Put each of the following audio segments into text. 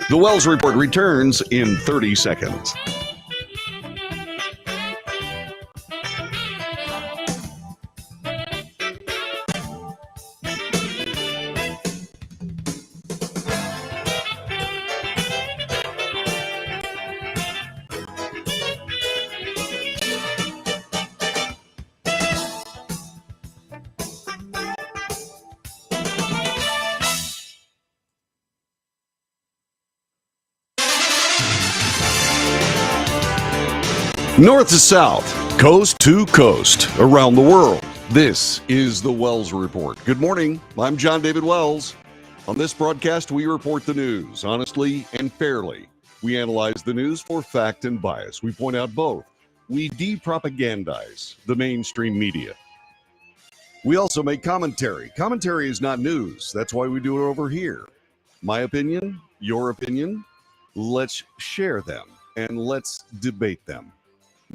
The Wells Report returns in 30 seconds. North to south, coast to coast, around the world. This is the Wells Report. Good morning. I'm John David Wells. On this broadcast, we report the news honestly and fairly. We analyze the news for fact and bias. We point out both. We de-propagandize the mainstream media. We also make commentary. Commentary is not news. That's why we do it over here. My opinion, your opinion. Let's share them and let's debate them.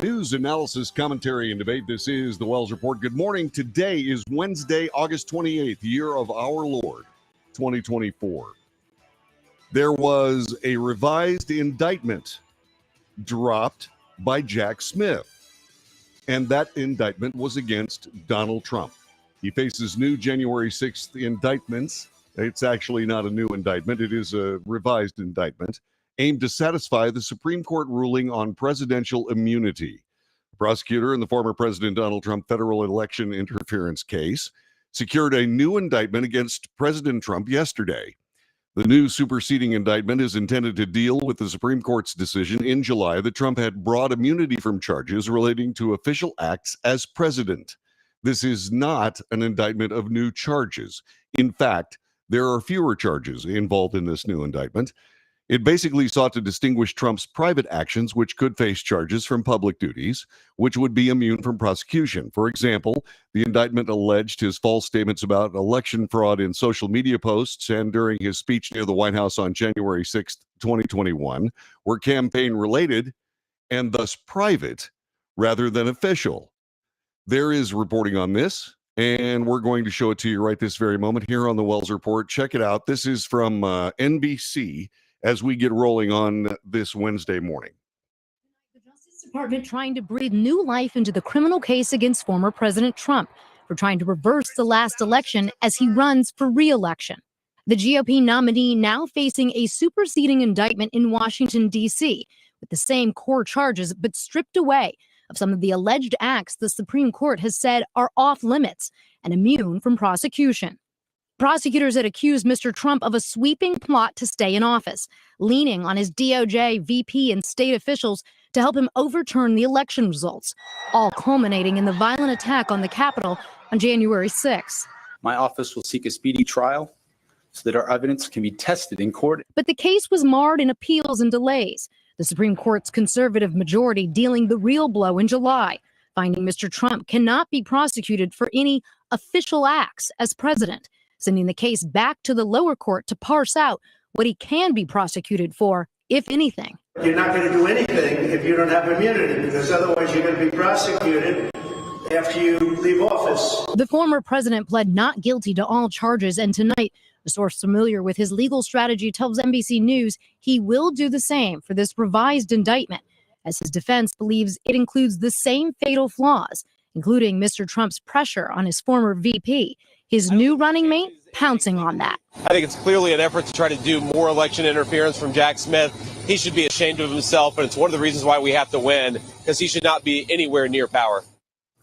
News, analysis, commentary, and debate. This is the Wells Report. Good morning. Today is Wednesday, August 28th, year of our Lord, 2024. There was a revised indictment dropped by Jack Smith, and that indictment was against Donald Trump. He faces new January 6th indictments. It's actually not a new indictment. It is a revised indictment aimed to satisfy the Supreme Court ruling on presidential immunity. The prosecutor in the former President Donald Trump federal election interference case secured a new indictment against President Trump yesterday. The new superseding indictment is intended to deal with the Supreme Court's decision in July that Trump had broad immunity from charges relating to official acts as president. This is not an indictment of new charges. In fact, there are fewer charges involved in this new indictment. It basically sought to distinguish Trump's private actions, which could face charges, from public duties, which would be immune from prosecution. For example, the indictment alleged his false statements about election fraud in social media posts and during his speech near the White House on January 6, 2021, were campaign-related and thus private rather than official. There is reporting on this, and we're going to show it to you right this very moment here on the Wells Report. Check it out. This is from NBC. As we get rolling on this Wednesday morning. The Justice Department trying to breathe new life into the criminal case against former President Trump for trying to reverse the last election as he runs for re-election. The GOP nominee now facing a superseding indictment in Washington, D.C., with the same core charges but stripped away of some of the alleged acts the Supreme Court has said are off limits and immune from prosecution. Prosecutors had accused Mr. Trump of a sweeping plot to stay in office, leaning on his DOJ, VP, and state officials to help him overturn the election results, all culminating in the violent attack on the Capitol on January 6. My office will seek a speedy trial so that our evidence can be tested in court. But the case was marred in appeals and delays, the Supreme Court's conservative majority dealing the real blow in July, finding Mr. Trump cannot be prosecuted for any official acts as president, sending the case back to the lower court to parse out what he can be prosecuted for, if anything. You're not going to do anything if you don't have immunity, because otherwise you're going to be prosecuted after you leave office. The former president pled not guilty to all charges, and tonight, a source familiar with his legal strategy tells NBC News he will do the same for this revised indictment, as his defense believes it includes the same fatal flaws, including Mr. Trump's pressure on his former VP, his new running mate pouncing on that. I think it's clearly an effort to try to do more election interference from Jack Smith. He should be ashamed of himself, and it's one of the reasons why we have to win, because he should not be anywhere near power.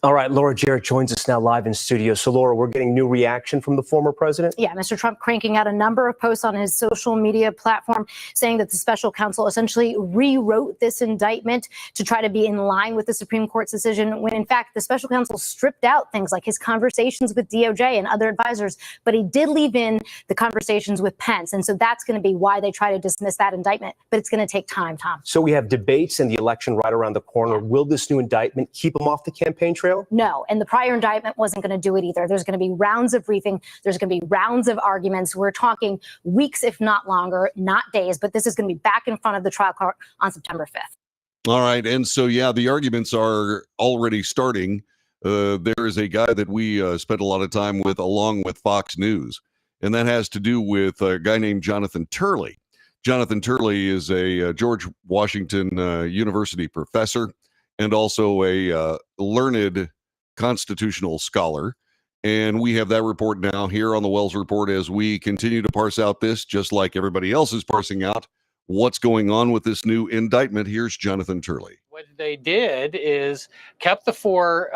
All right, Laura Jarrett joins us now live in studio. So, Laura, we're getting new reaction from the former president? Yeah, Mr. Trump cranking out a number of posts on his social media platform saying that the special counsel essentially rewrote this indictment to try to be in line with the Supreme Court's decision, when in fact the special counsel stripped out things like his conversations with DOJ and other advisors, but he did leave in the conversations with Pence. And so that's going to be why they try to dismiss that indictment. But it's going to take time, Tom. So we have debates and the election right around the corner. Yeah. Will this new indictment keep him off the campaign trail? No, and the prior indictment wasn't going to do it either. There's going to be rounds of briefing. There's going to be rounds of arguments. We're talking weeks, if not longer, not days, but this is going to be back in front of the trial court on September 5th. All right. And so, yeah, the arguments are already starting. there is a guy that we spent a lot of time with along with Fox News, and that has to do with a guy named Jonathan Turley. Jonathan Turley is a George Washington University professor and also a learned constitutional scholar. And we have that report now here on the Wells Report as we continue to parse out this, just like everybody else is parsing out what's going on with this new indictment. Here's Jonathan Turley. What they did is kept the four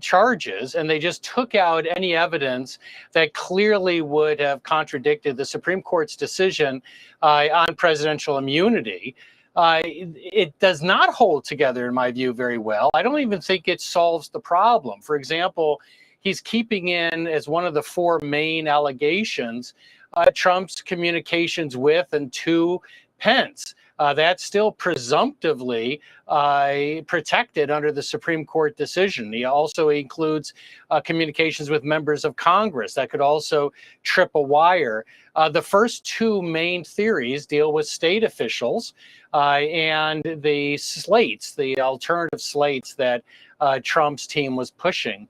charges, and they just took out any evidence that clearly would have contradicted the Supreme Court's decision on presidential immunity. It does not hold together, in my view, very well. I don't even think it solves the problem. For example, he's keeping in, as one of the four main allegations, Trump's communications with and to Pence. That's still presumptively protected under the Supreme Court decision. He also includes communications with members of Congress that could also trip a wire. The first two main theories deal with state officials and the slates, the alternative slates that Trump's team was pushing.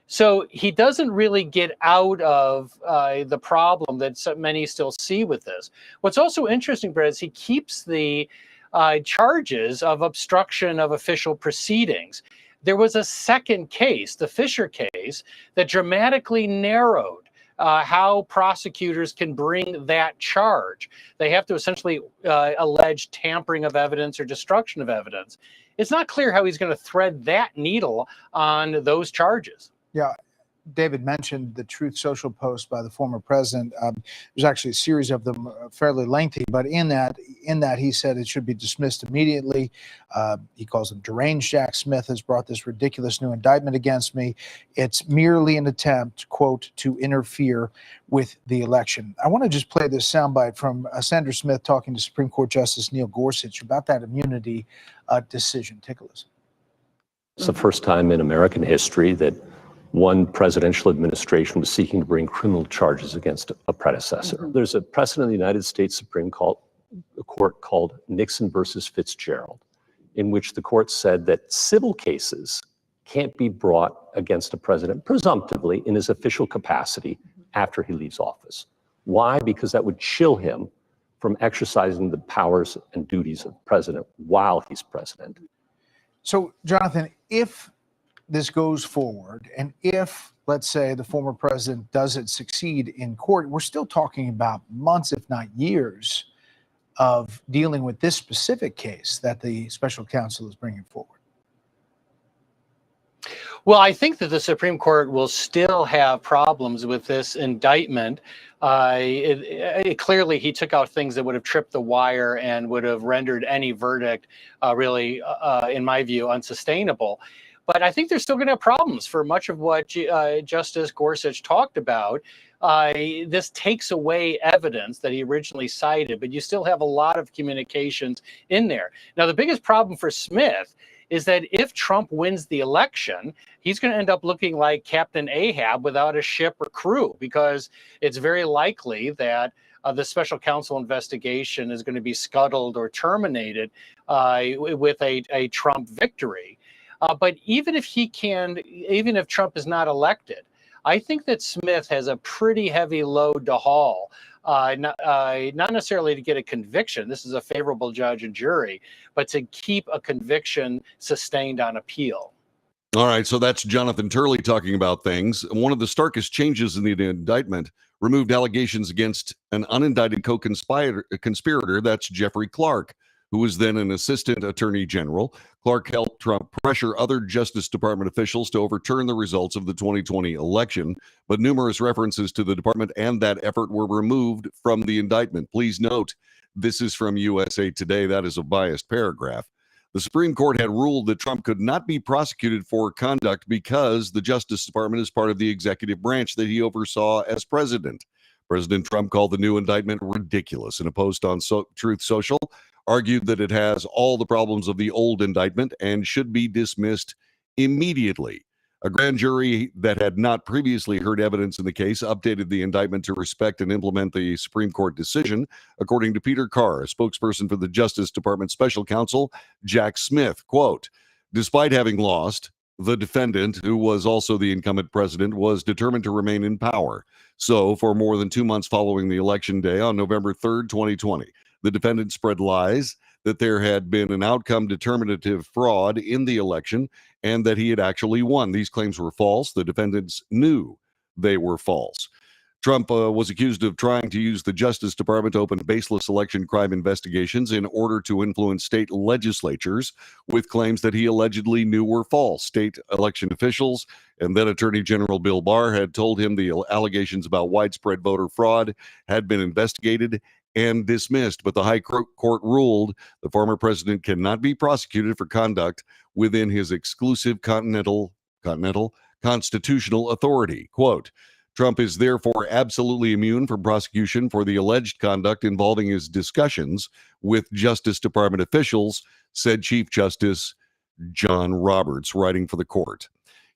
So he doesn't really get out of the problem that so many still see with this. What's also interesting, Brett, is he keeps the charges of obstruction of official proceedings. There was a second case, the Fisher case, that dramatically narrowed how prosecutors can bring that charge. They have to essentially allege tampering of evidence or destruction of evidence. It's not clear how he's going to thread that needle on those charges. Yeah, David mentioned the Truth Social post by the former president. There's actually a series of them, fairly lengthy, but in that he said it should be dismissed immediately. He calls him deranged. Jack Smith has brought this ridiculous new indictment against me. It's merely an attempt, quote, to interfere with the election. I want to just play this soundbite from Sandra Smith talking to Supreme Court Justice Neil Gorsuch about that immunity decision. Take a listen. It's the first time in American history that one presidential administration was seeking to bring criminal charges against a predecessor. There's a precedent in the United States Supreme Court called Nixon versus Fitzgerald, in which the court said that civil cases can't be brought against a president presumptively in his official capacity after he leaves office. Why? Because that would chill him from exercising the powers and duties of president while he's president. So, Jonathan, if this goes forward, and if, let's say, the former president doesn't succeed in court, we're still talking about months, if not years, of dealing with this specific case that the special counsel is bringing forward. Well, I think that the Supreme Court will still have problems with this indictment. Clearly, he took out things that would have tripped the wire and would have rendered any verdict really, in my view, unsustainable. But I think they're still going to have problems for much of what Justice Gorsuch talked about. This takes away evidence that he originally cited, but you still have a lot of communications in there. Now, the biggest problem for Smith is that if Trump wins the election, he's going to end up looking like Captain Ahab without a ship or crew, because it's very likely that the special counsel investigation is going to be scuttled or terminated with a Trump victory. But even if Trump is not elected, I think that Smith has a pretty heavy load to haul, not necessarily to get a conviction. This is a favorable judge and jury, but to keep a conviction sustained on appeal. All right, so that's Jonathan Turley talking about things. One of the starkest changes in the indictment removed allegations against an unindicted co-conspirator, that's Jeffrey Clark, who was then an assistant attorney general. Clark helped Trump pressure other Justice Department officials to overturn the results of the 2020 election, but numerous references to the department and that effort were removed from the indictment. Please note, this is from USA Today. That is a biased paragraph. The Supreme Court had ruled that Trump could not be prosecuted for conduct because the Justice Department is part of the executive branch that he oversaw as president. President Trump called the new indictment ridiculous in a post on Truth Social, argued that it has all the problems of the old indictment and should be dismissed immediately. A grand jury that had not previously heard evidence in the case updated the indictment to respect and implement the Supreme Court decision, according to Peter Carr, a spokesperson for the Justice Department special counsel, Jack Smith. Quote, despite having lost, the defendant, who was also the incumbent president, was determined to remain in power. So, for more than 2 months following the election day on November 3rd, 2020, the defendant spread lies that there had been an outcome determinative fraud in the election and that he had actually won. These claims were false. The defendants knew they were false. Trump was accused of trying to use the Justice Department to open baseless election crime investigations in order to influence state legislatures with claims that he allegedly knew were false. State election officials and then Attorney General Bill Barr had told him the allegations about widespread voter fraud had been investigated and dismissed, but the High Court ruled the former president cannot be prosecuted for conduct within his exclusive continental constitutional authority. Quote, Trump is therefore absolutely immune from prosecution for the alleged conduct involving his discussions with Justice Department officials, said Chief Justice John Roberts, writing for the court.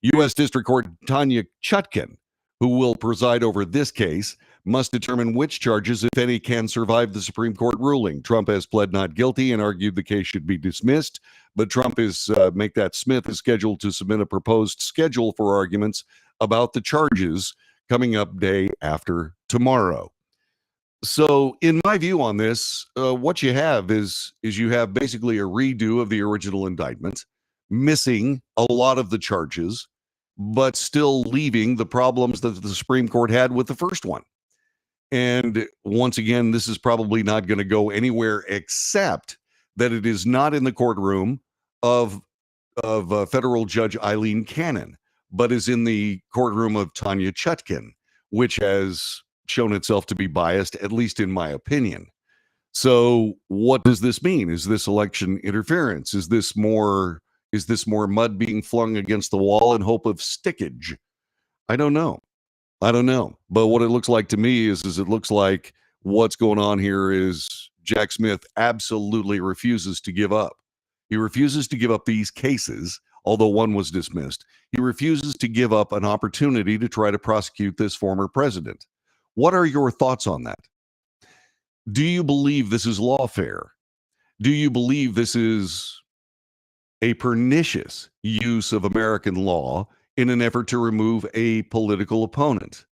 U.S. District Court Tanya Chutkan, who will preside over this case, must determine which charges, if any, can survive the Supreme Court ruling. Trump has pled not guilty and argued the case should be dismissed, but Smith is scheduled to submit a proposed schedule for arguments about the charges coming up day after tomorrow. So in my view on this, what you have is you have basically a redo of the original indictment, missing a lot of the charges, but still leaving the problems that the Supreme Court had with the first one. And once again, this is probably not going to go anywhere except that it is not in the courtroom of federal Judge Eileen Cannon, but is in the courtroom of Tanya Chutkan, which has shown itself to be biased, at least in my opinion. So what does this mean? Is this election interference? Is this more mud being flung against the wall in hope of stickage? I don't know. But what it looks like to me is it looks like what's going on here is Jack Smith absolutely refuses to give up. He refuses to give up these cases, although one was dismissed. He refuses to give up an opportunity to try to prosecute this former president. What are your thoughts on that? Do you believe this is lawfare? Do you believe this is a pernicious use of American law in an effort to remove a political opponent?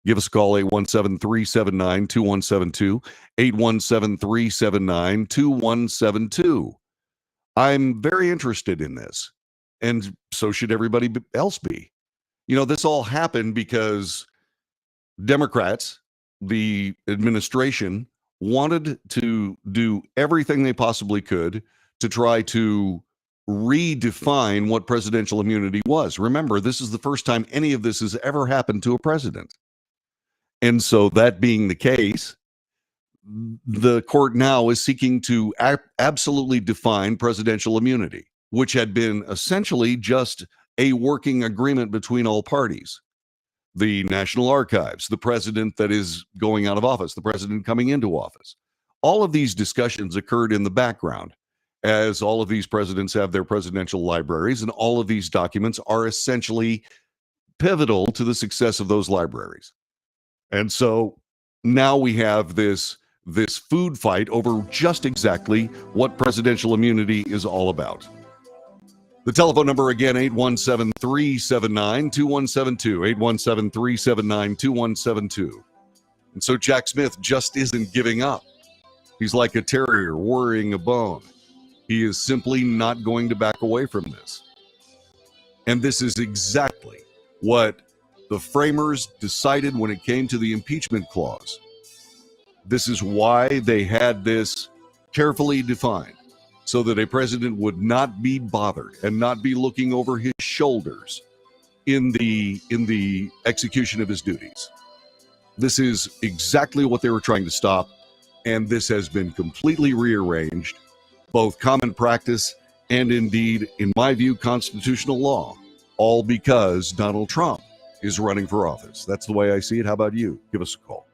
Give us a call, 817-379-2172, 817-379-2172. I'm very interested in this, and so should everybody else be. You know, this all happened because Democrats, the administration, wanted to do everything they possibly could to try to redefine what presidential immunity was. Remember, this is the first time any of this has ever happened to a president. And so that being the case, the court now is seeking to absolutely define presidential immunity, which had been essentially just a working agreement between all parties. The National Archives, the president that is going out of office, the president coming into office. All of these discussions occurred in the background, as all of these presidents have their presidential libraries, and all of these documents are essentially pivotal to the success of those libraries. And so now we have this food fight over just exactly what presidential immunity is all about. The telephone number again, 817-379-2172, 817-379-2172. And so Jack Smith just isn't giving up. He's like a terrier worrying a bone. He is simply not going to back away from this. And this is exactly what the framers decided when it came to the impeachment clause. This is why they had this carefully defined, so that a president would not be bothered and not be looking over his shoulders in the execution of his duties. This is exactly what they were trying to stop, and this has been completely rearranged, both common practice and indeed, in my view, constitutional law, all because Donald Trump is running for office. That's the way I see it. How about you? Give us a call.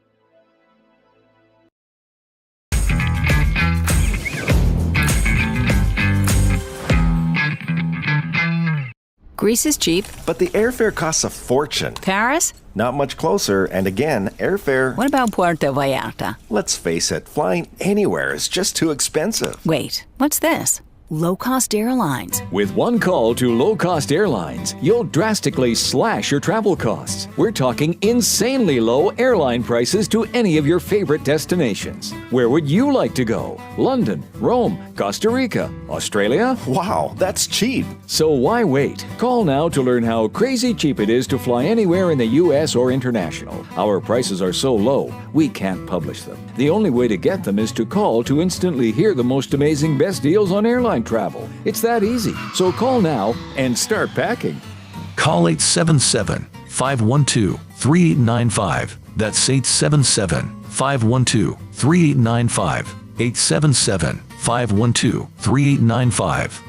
Greece is cheap. But the airfare costs a fortune. Paris? Not much closer, and again, airfare... What about Puerto Vallarta? Let's face it, flying anywhere is just too expensive. Wait, what's this? low-cost airlines. With one call to low-cost airlines, you'll drastically slash your travel costs. We're talking insanely low airline prices to any of your favorite destinations. Where would you like to go? London, Rome, Costa Rica, Australia? Wow, that's cheap. So why wait? Call now to learn how crazy cheap it is to fly anywhere in the U.S. or international. Our prices are so low, we can't publish them. The only way to get them is to call to instantly hear the most amazing best deals on airline travel. It's that easy. So call now and start packing. Call 877-512-3895. That's 877-512-3895. 877-512-3895.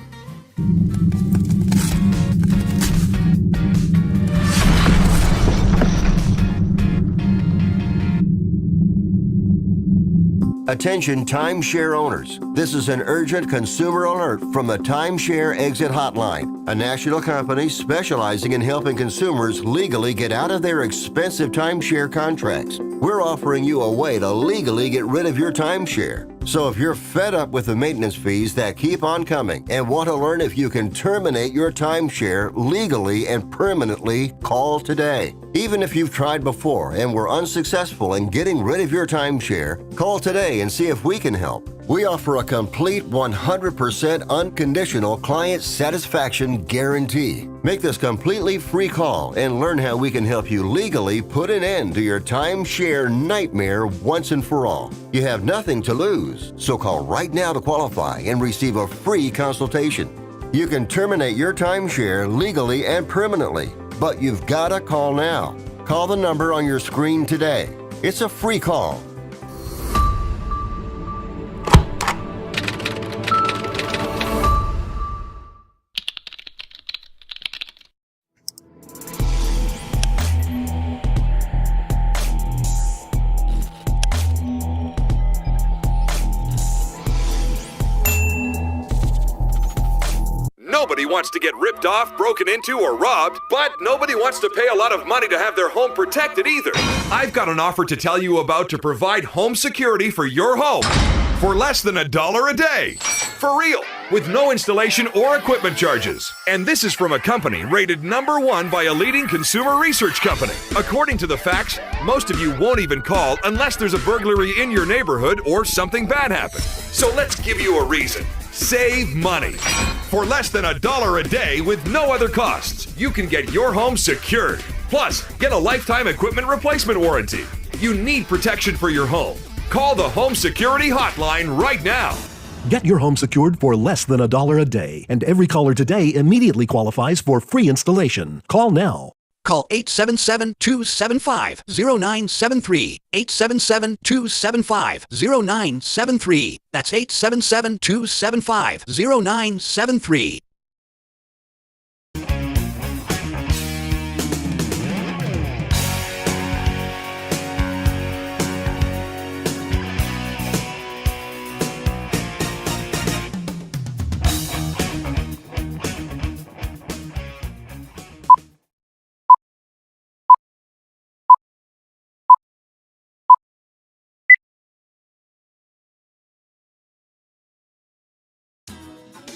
Attention timeshare owners. This is an urgent consumer alert from the Timeshare Exit Hotline, a national company specializing in helping consumers legally get out of their expensive timeshare contracts. We're offering you a way to legally get rid of your timeshare. So if you're fed up with the maintenance fees that keep on coming and want to learn if you can terminate your timeshare legally and permanently, call today. Even if you've tried before and were unsuccessful in getting rid of your timeshare, call today and see if we can help. We offer a complete 100% unconditional client satisfaction guarantee. Make this completely free call and learn how we can help you legally put an end to your timeshare nightmare once and for all. You have nothing to lose, so call right now to qualify and receive a free consultation. You can terminate your timeshare legally and permanently, but you've got to call now. Call the number on your screen today. It's a free call. Nobody wants to get ripped off, broken into, or robbed, but nobody wants to pay a lot of money to have their home protected either. I've got an offer to tell you about to provide home security for your home for less than $1 a day. For real, with no installation or equipment charges. And this is from a company rated #1 by a leading consumer research company. According to the facts, most of you won't even call unless there's a burglary in your neighborhood or something bad happened. So let's give you a reason. Save money. For less than $1 a day with no other costs, you can get your home secured. Plus, get a lifetime equipment replacement warranty. You need protection for your home. Call the Home Security Hotline right now. Get your home secured for less than $1 a day, and every caller today immediately qualifies for free installation. Call now. Call 877-275-0973. 877-275-0973. That's 877-275-0973.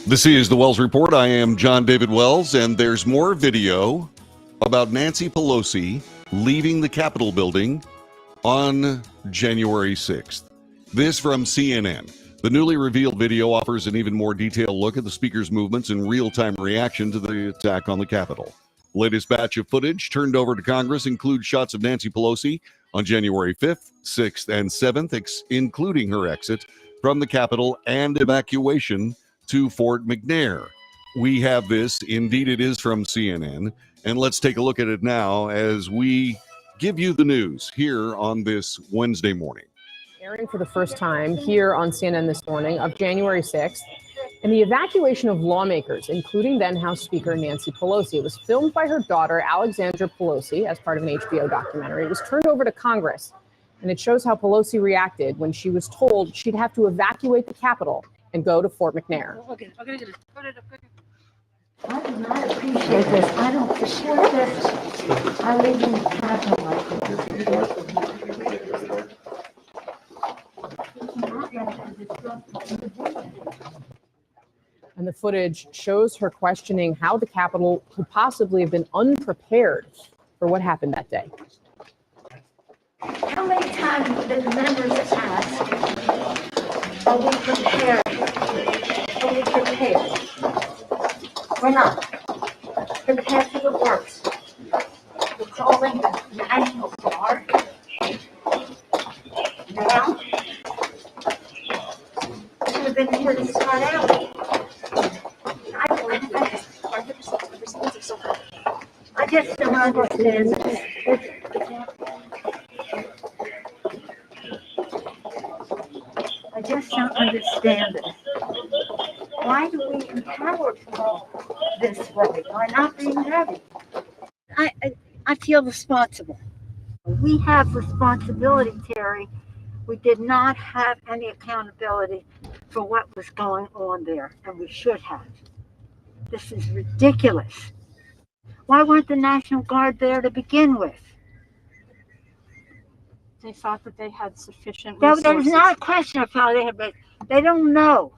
This is the Wells Report. I am John David Wells, and there's more video about Nancy Pelosi leaving the Capitol building on January 6th. This from CNN. The newly revealed video offers an even more detailed look at the speaker's movements and real-time reaction to the attack on the Capitol. Latest batch of footage turned over to Congress includes shots of Nancy Pelosi on January 5th, 6th, and 7th, including her exit from the Capitol and evacuation to Fort McNair. We have this, indeed it is from CNN, and let's take a look at it now as we give you the news here on this Wednesday morning. Airing for the first time here on CNN this morning of January 6th, and the evacuation of lawmakers, including then House Speaker Nancy Pelosi. It was filmed by her daughter, Alexandra Pelosi, as part of an HBO documentary. It was turned over to Congress, and it shows how Pelosi reacted when she was told she'd have to evacuate the Capitol and go to Fort McNair. I do not appreciate this. I don't support this. I live in the Capitol. footage shows her questioning how the Capitol could possibly have been unprepared for what happened that day. How many times did the members ask, are we prepared? Are we prepared? We're not. Prepared for the worst. We're calling the National Guard. Now, we should have been here to start out. I believe that. I just don't understand this. I just don't understand this. Why do we empower people this way by not being ready? I feel responsible. We have responsibility, Terry. We did not have any accountability for what was going on there, and we should have. This is ridiculous. Why weren't the National Guard there to begin with? They thought that they had sufficient No, resources. there's not a question of how they had, but they don't know.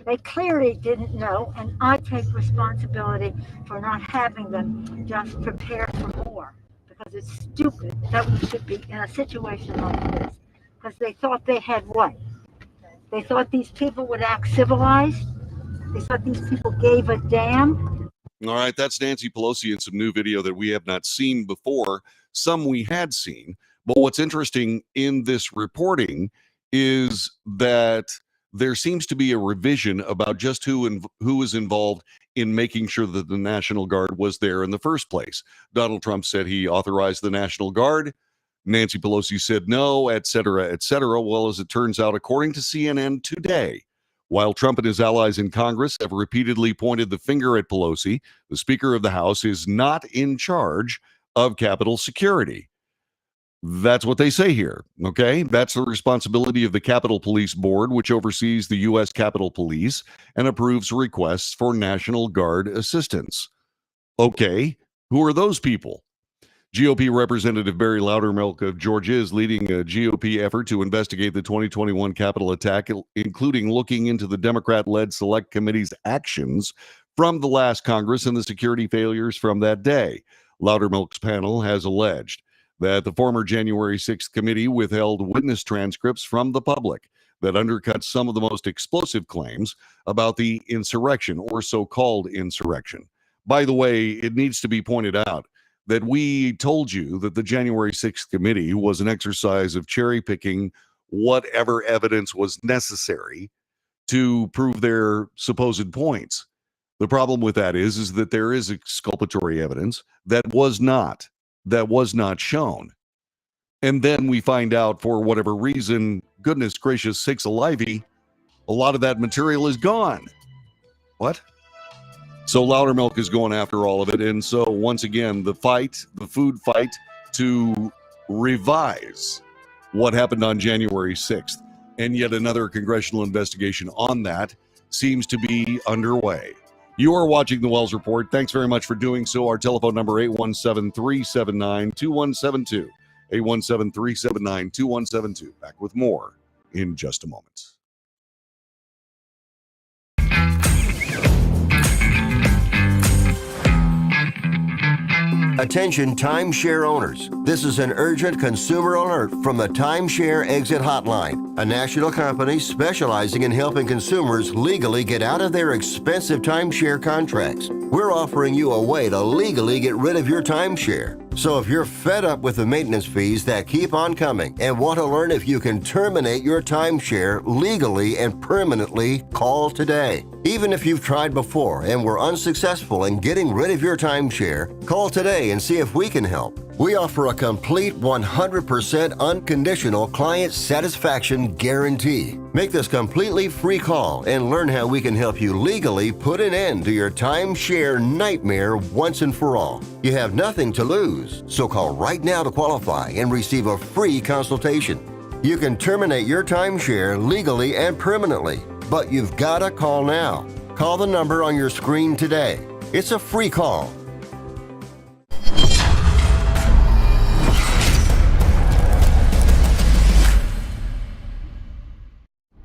They clearly didn't know, and I take responsibility for not having them just prepare for more, because it's stupid that we should be in a situation like this, because they thought they had what? They thought these people would act civilized? They thought these people gave a damn? All right, that's Nancy Pelosi in some new video that we have not seen before. Some we had seen. But what's interesting in this reporting is that there seems to be a revision about just who was involved in making sure that the National Guard was there in the first place. Donald Trump said he authorized the National Guard. Nancy Pelosi said no, et cetera, et cetera. Well, as it turns out, according to CNN today, while Trump and his allies in Congress have repeatedly pointed the finger at Pelosi, the Speaker of the House is not in charge of Capitol security. That's what they say here, okay? That's the responsibility of the Capitol Police Board, which oversees the U.S. Capitol Police and approves requests for National Guard assistance. Okay, who are those people? GOP Representative Barry Loudermilk of Georgia is leading a GOP effort to investigate the 2021 Capitol attack, including looking into the Democrat-led Select Committee's actions from the last Congress and the security failures from that day. Loudermilk's panel has alleged that the former January 6th committee withheld witness transcripts from the public that undercut some of the most explosive claims about the insurrection or so-called insurrection. By the way, it needs to be pointed out that we told you that the January 6th committee was an exercise of cherry-picking whatever evidence was necessary to prove their supposed points. The problem with that is that there is exculpatory evidence that was not shown. And then we find out, for whatever reason, goodness gracious sakes alive, a lot of that material is gone. What? So Loudermilk is going after all of it. And so once again, the food fight to revise what happened on January 6th. And yet another congressional investigation on that seems to be underway. You are watching The Wells Report. Thanks very much for doing so. Our telephone number, 817-379-2172. 817-379-2172. Back with more in just a moment. Attention timeshare owners. This is an urgent consumer alert from the Timeshare Exit Hotline, a national company specializing in helping consumers legally get out of their expensive timeshare contracts. We're offering you a way to legally get rid of your timeshare. So if you're fed up with the maintenance fees that keep on coming and want to learn if you can terminate your timeshare legally and permanently, call today. Even if you've tried before and were unsuccessful in getting rid of your timeshare, call today and see if we can help. We offer a complete 100% unconditional client satisfaction guarantee. Make this completely free call and learn how we can help you legally put an end to your timeshare nightmare once and for all. You have nothing to lose, so call right now to qualify and receive a free consultation. You can terminate your timeshare legally and permanently, but you've got to call now. Call the number on your screen today. It's a free call.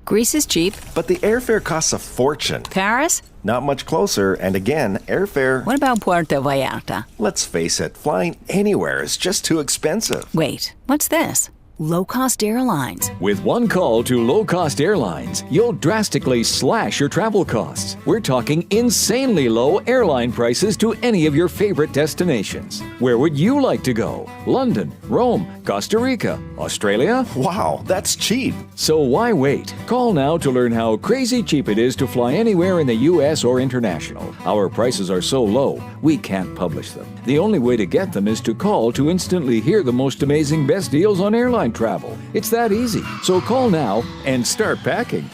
Greece is cheap. But the airfare costs a fortune. Paris? Not much closer, and again, airfare... What about Puerto Vallarta? Let's face it, flying anywhere is just too expensive. Wait, what's this? Low-cost airlines. With one call to low-cost airlines, you'll drastically slash your travel costs. We're talking insanely low airline prices to any of your favorite destinations. Where would you like to go? London, Rome, Costa Rica, Australia? Wow, that's cheap. So why wait? Call now to learn how crazy cheap it is to fly anywhere in the U.S. or international. Our prices are so low, we can't publish them. The only way to get them is to call to instantly hear the most amazing best deals on airline travel. It's that easy. So call now and start packing.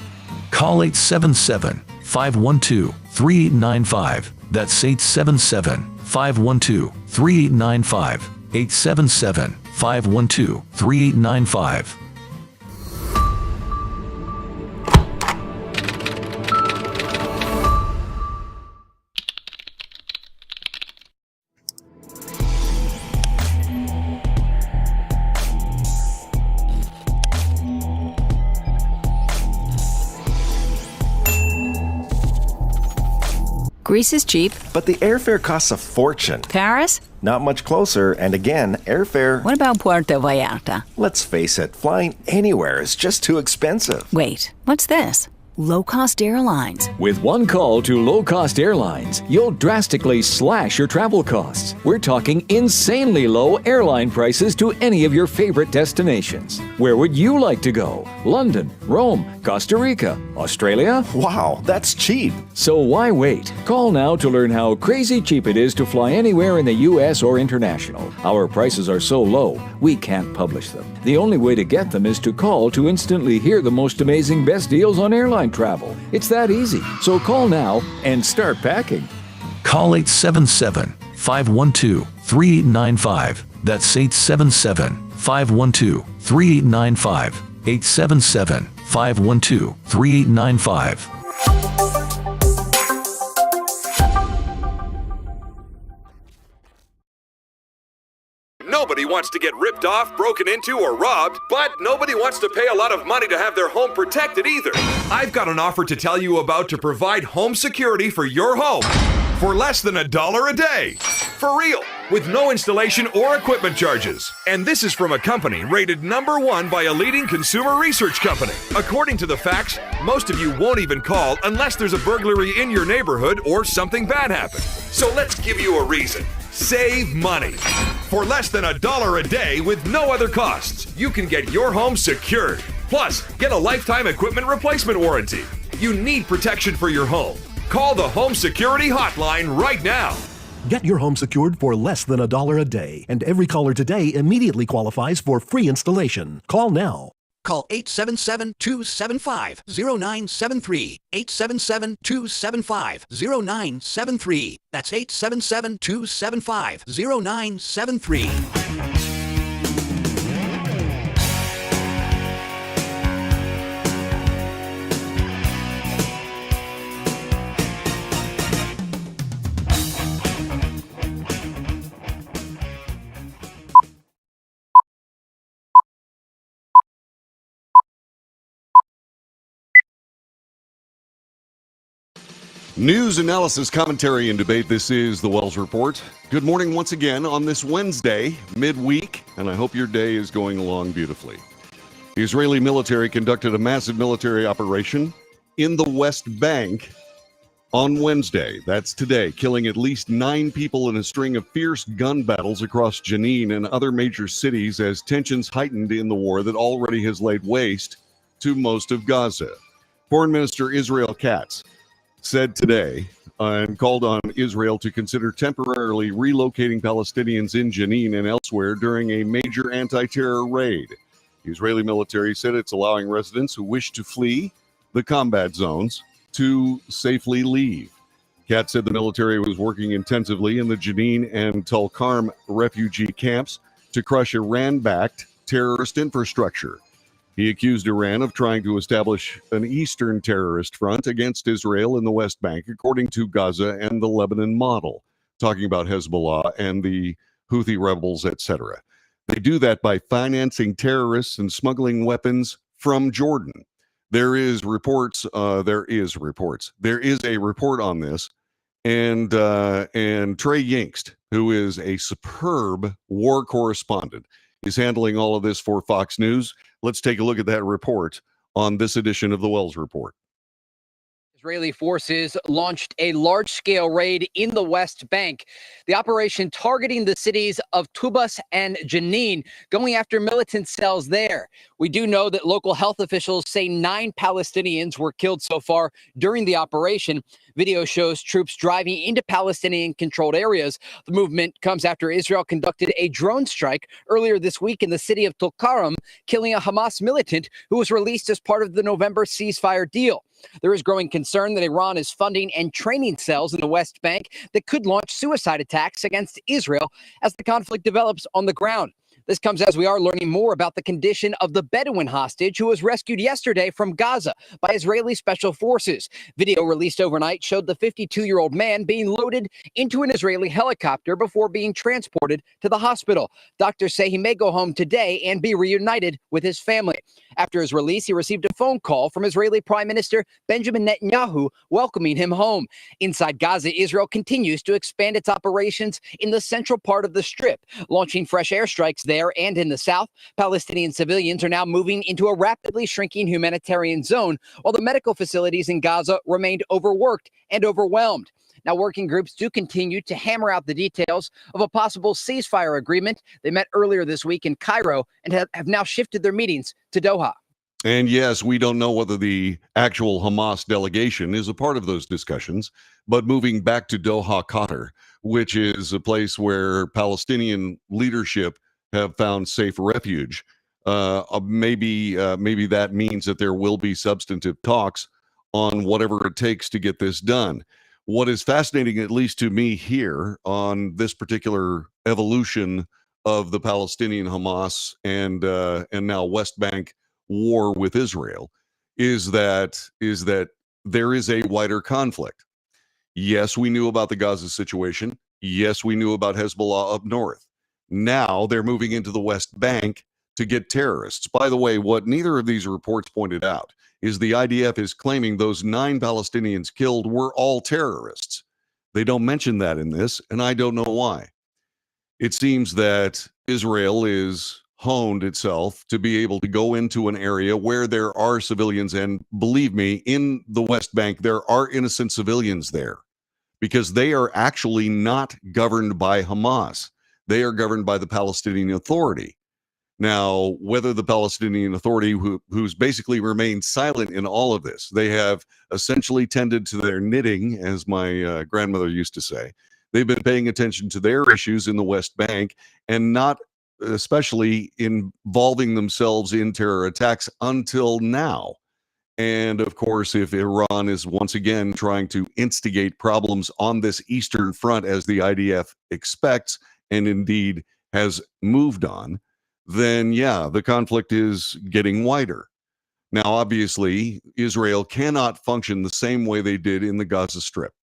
Call 877-512-3895. That's 877-512-3895. 877-512-3895. Greece is cheap. But the airfare costs a fortune. Paris? Not much closer, and again, airfare... What about Puerto Vallarta? Let's face it, flying anywhere is just too expensive. Wait, what's this? Low-cost airlines. With one call to low-cost airlines, you'll drastically slash your travel costs. We're talking insanely low airline prices to any of your favorite destinations. Where would you like to go? London, Rome, Costa Rica, Australia? Wow, that's cheap. So why wait? Call now to learn how crazy cheap it is to fly anywhere in the U.S. or international. Our prices are so low, we can't publish them. The only way to get them is to call to instantly hear the most amazing best deals on airline travel. It's that easy. So call now and start packing. Call 877-512-3895. That's 877-512-3895. 877-512-3895. Nobody wants to get ripped off, broken into, or robbed, but nobody wants to pay a lot of money to have their home protected either. I've got an offer to tell you about to provide home security for your home for less than $1 a day. For real, with no installation or equipment charges. And this is from a company rated #1 by a leading consumer research company. According to the facts, most of you won't even call unless there's a burglary in your neighborhood or something bad happened. So let's give you a reason. Save money. For less than $1 a day with no other costs, you can get your home secured. Plus, get a lifetime equipment replacement warranty. You need protection for your home. Call the Home Security Hotline right now. Get your home secured for less than $1 a day, and every caller today immediately qualifies for free installation. Call now. Call 877-275-0973. 877-275-0973. That's 877-275-0973. News, analysis, commentary, and debate. This is the Wells Report. Good morning once again on this Wednesday, midweek, and I hope your day is going along beautifully. The Israeli military conducted a massive military operation in the West Bank on Wednesday. That's today, killing at least 9 people in a string of fierce gun battles across Jenin and other major cities as tensions heightened in the war that already has laid waste to most of Gaza. Foreign Minister Israel Katz said today and called on Israel to consider temporarily relocating Palestinians in Jenin and elsewhere during a major anti-terror raid. The Israeli military said it's allowing residents who wish to flee the combat zones to safely leave. Katz said the military was working intensively in the Jenin and Tulkarm refugee camps to crush Iran-backed terrorist infrastructure. He accused Iran of trying to establish an eastern terrorist front against Israel in the West Bank, according to Gaza and the Lebanon model, talking about Hezbollah and the Houthi rebels, etc. They do that by financing terrorists and smuggling weapons from Jordan. There is reports. There is a report on this, and Trey Yingst, who is a superb war correspondent, is handling all of this for Fox News. Let's take a look at that report on this edition of the Wells Report. Israeli forces launched a large-scale raid in the West Bank. The operation targeting the cities of Tubas and Jenin, going after militant cells there. We do know that local health officials say 9 Palestinians were killed so far during the operation. Video shows troops driving into Palestinian-controlled areas. The movement comes after Israel conducted a drone strike earlier this week in the city of Tulkarm, killing a Hamas militant who was released as part of the November ceasefire deal. There is growing concern that Iran is funding and training cells in the West Bank that could launch suicide attacks against Israel as the conflict develops on the ground. This comes as we are learning more about the condition of the Bedouin hostage who was rescued yesterday from Gaza by Israeli special forces. Video released overnight showed the 52-year-old man being loaded into an Israeli helicopter before being transported to the hospital. Doctors say he may go home today and be reunited with his family. After his release, he received a phone call from Israeli Prime Minister Benjamin Netanyahu welcoming him home. Inside Gaza, Israel continues to expand its operations in the central part of the Strip, launching fresh airstrikes there and in the south. Palestinian civilians are now moving into a rapidly shrinking humanitarian zone, while the medical facilities in Gaza remained overworked and overwhelmed. Now, working groups do continue to hammer out the details of a possible ceasefire agreement. They met earlier this week in Cairo and have now shifted their meetings to Doha. And yes, we don't know whether the actual Hamas delegation is a part of those discussions, but moving back to Doha, Qatar, which is a place where Palestinian leadership have found safe refuge, maybe that means that there will be substantive talks on whatever it takes to get this done. What is fascinating, at least to me here, on this particular evolution of the Palestinian Hamas and now West Bank war with Israel, is that there is a wider conflict. Yes, we knew about the Gaza situation. Yes, we knew about Hezbollah up north. Now they're moving into the West Bank to get terrorists. By the way, what neither of these reports pointed out is the IDF is claiming those 9 Palestinians killed were all terrorists. They don't mention that in this, and I don't know why. It seems that Israel is honed itself to be able to go into an area where there are civilians, and believe me, in the West Bank, there are innocent civilians there because they are actually not governed by Hamas. They are governed by the Palestinian Authority. Now, whether the Palestinian Authority, who's basically remained silent in all of this, they have essentially tended to their knitting, as my grandmother used to say. They've been paying attention to their issues in the West Bank and not especially involving themselves in terror attacks until now. And of course, if Iran is once again trying to instigate problems on this Eastern Front, as the IDF expects, and indeed has moved on, then yeah, the conflict is getting wider. Now, obviously, Israel cannot function the same way they did in the Gaza Strip.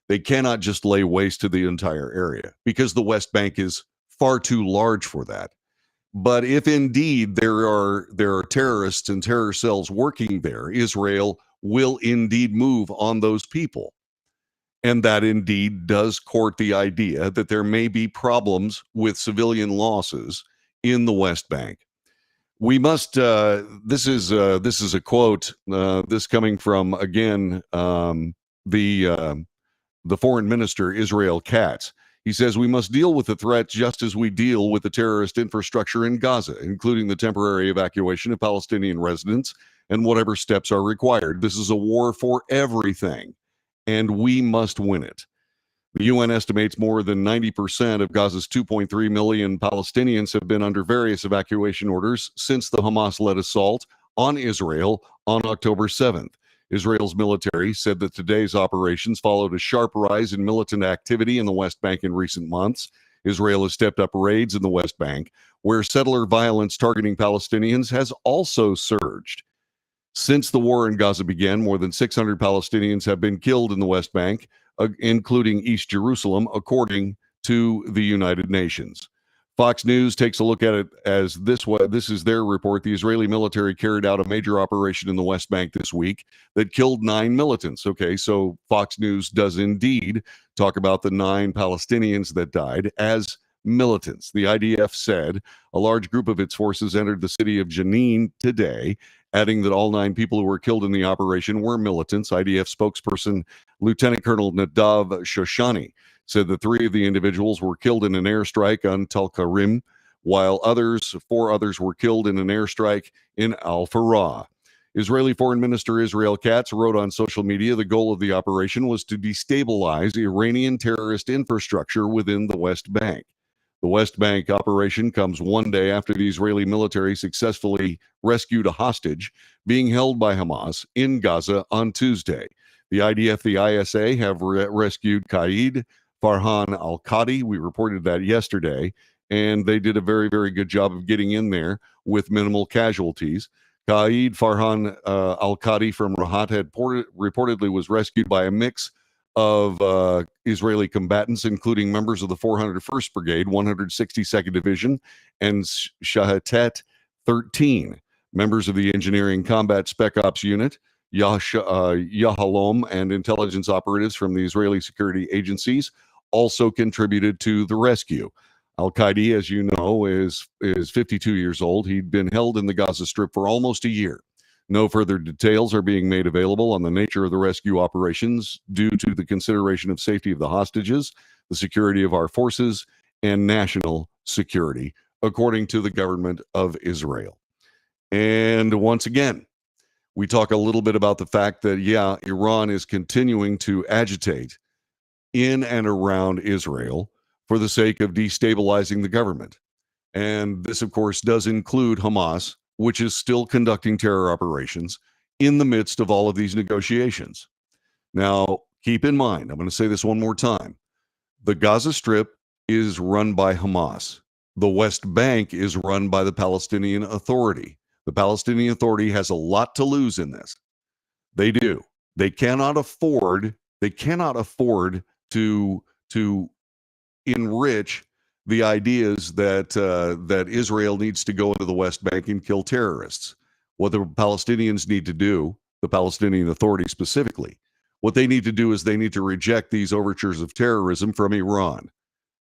They cannot just lay waste to the entire area because the West Bank is far too large for that. But if indeed there are terrorists and terror cells working there, Israel will indeed move on those people. And that indeed does court the idea that there may be problems with civilian losses in the West Bank. We must. This is a quote. This coming from again the foreign minister Israel Katz. He says we must deal with the threat just as we deal with the terrorist infrastructure in Gaza, including the temporary evacuation of Palestinian residents and whatever steps are required. This is a war for everything, and we must win it. The UN estimates more than 90% of Gaza's 2.3 million Palestinians have been under various evacuation orders since the Hamas-led assault on Israel on October 7th. Israel's military said that today's operations followed a sharp rise in militant activity in the West Bank in recent months. Israel has stepped up raids in the West Bank, where settler violence targeting Palestinians has also surged. Since the war in Gaza began, more than 600 Palestinians have been killed in the West Bank, including East Jerusalem, according to the United Nations. Fox News takes a look at it as this way. This is their report. The Israeli military carried out a major operation in the West Bank this week that killed 9 militants. Okay, so Fox News does indeed talk about the 9 Palestinians that died as militants. The IDF said a large group of its forces entered the city of Jenin today, adding that all 9 people who were killed in the operation were militants. IDF spokesperson Lieutenant Colonel Nadav Shoshani said that 3 of the individuals were killed in an airstrike on Tel Karim, while 4 others were killed in an airstrike in Al Farah. Israeli Foreign Minister Israel Katz wrote on social media the goal of the operation was to destabilize Iranian terrorist infrastructure within the West Bank. The West Bank operation comes one day after the Israeli military successfully rescued a hostage being held by Hamas in Gaza on Tuesday. The IDF, the ISA have rescued Qaid Farhan al-Qadi. We reported that yesterday, and they did a very, very good job of getting in there with minimal casualties. Qaid Farhan al-Qadi from Rahat had reportedly was rescued by a mix of Israeli combatants, including members of the 401st Brigade, 162nd Division, and Shahatet 13. Members of the Engineering Combat Spec Ops Unit, Yahalom, and intelligence operatives from the Israeli security agencies also contributed to the rescue. Al-Qaidi, as you know, is 52 years old. He'd been held in the Gaza Strip for almost a year. No further details are being made available on the nature of the rescue operations due to the consideration of safety of the hostages, the security of our forces, and national security, according to the government of Israel. And once again, we talk a little bit about the fact that, yeah, Iran is continuing to agitate in and around Israel for the sake of destabilizing the government. And this, of course, does include Hamas, which is still conducting terror operations in the midst of all of these negotiations. Now, keep in mind, I'm going to say this one more time. The Gaza Strip is run by Hamas. The West Bank is run by the Palestinian Authority. The Palestinian Authority has a lot to lose in this. They do. They cannot afford to enrich the ideas that Israel needs to go into the West Bank and kill terrorists. What the Palestinians need to do, the Palestinian Authority specifically, what they need to do is they need to reject these overtures of terrorism from Iran.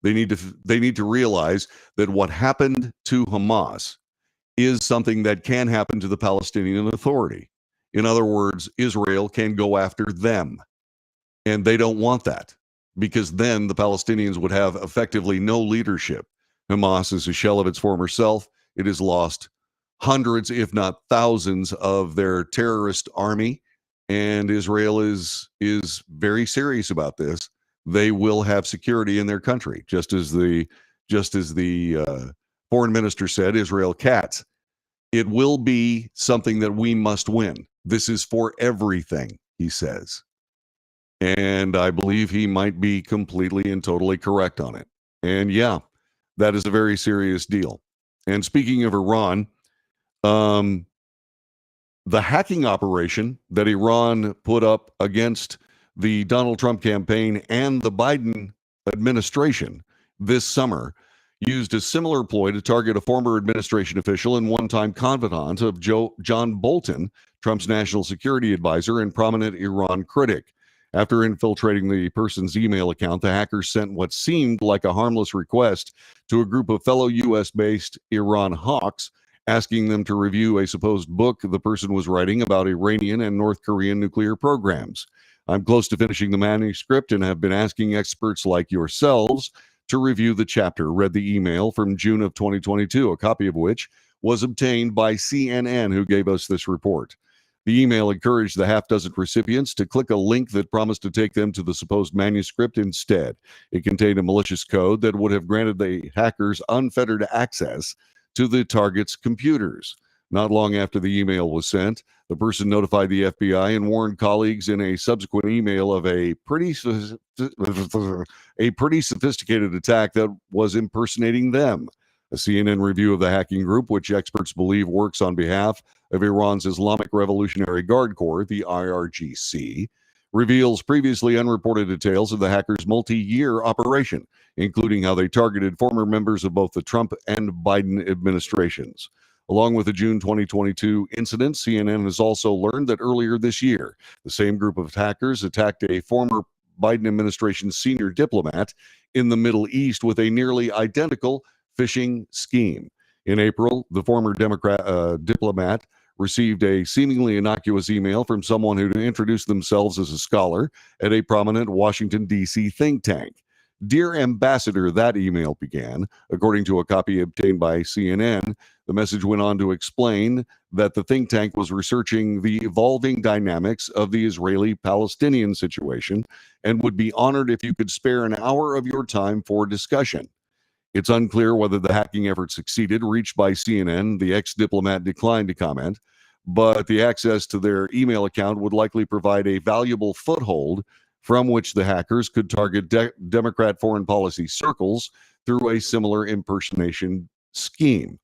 They need to realize that what happened to Hamas is something that can happen to the Palestinian Authority. In other words, Israel can go after them, and they don't want that, because then the Palestinians would have effectively no leadership. Hamas is a shell of its former self. It has lost hundreds, if not thousands, of their terrorist army, and Israel is very serious about this. They will have security in their country, just as the foreign minister said, Israel Katz. It will be something that we must win. This is for everything, he says. And I believe he might be completely and totally correct on it. And yeah, that is a very serious deal. And speaking of Iran, the hacking operation that Iran put up against the Donald Trump campaign and the Biden administration this summer used a similar ploy to target a former administration official and one-time confidant of John Bolton, Trump's national security advisor and prominent Iran critic. After infiltrating the person's email account, the hackers sent what seemed like a harmless request to a group of fellow U.S.-based Iran hawks, asking them to review a supposed book the person was writing about Iranian and North Korean nuclear programs. I'm close to finishing the manuscript and have been asking experts like yourselves to review the chapter, read the email from June of 2022, a copy of which was obtained by CNN, who gave us this report. The email encouraged the half-dozen recipients to click a link that promised to take them to the supposed manuscript instead. It contained a malicious code that would have granted the hackers unfettered access to the target's computers. Not long after the email was sent, the person notified the FBI and warned colleagues in a subsequent email of a pretty sophisticated attack that was impersonating them. A CNN review of the hacking group, which experts believe works on behalf of Iran's Islamic Revolutionary Guard Corps, the IRGC, reveals previously unreported details of the hackers' multi-year operation, including how they targeted former members of both the Trump and Biden administrations. Along with the June 2022 incident, CNN has also learned that earlier this year, the same group of hackers attacked a former Biden administration senior diplomat in the Middle East with a nearly identical phishing scheme. In April, the former diplomat received a seemingly innocuous email from someone who introduced themselves as a scholar at a prominent Washington, D.C. think tank. Dear Ambassador, that email began. According to a copy obtained by CNN, the message went on to explain that the think tank was researching the evolving dynamics of the Israeli-Palestinian situation and would be honored if you could spare an hour of your time for discussion. It's unclear whether the hacking effort succeeded. Reached by CNN, the ex-diplomat declined to comment, but the access to their email account would likely provide a valuable foothold from which the hackers could target Democrat foreign policy circles through a similar impersonation scheme.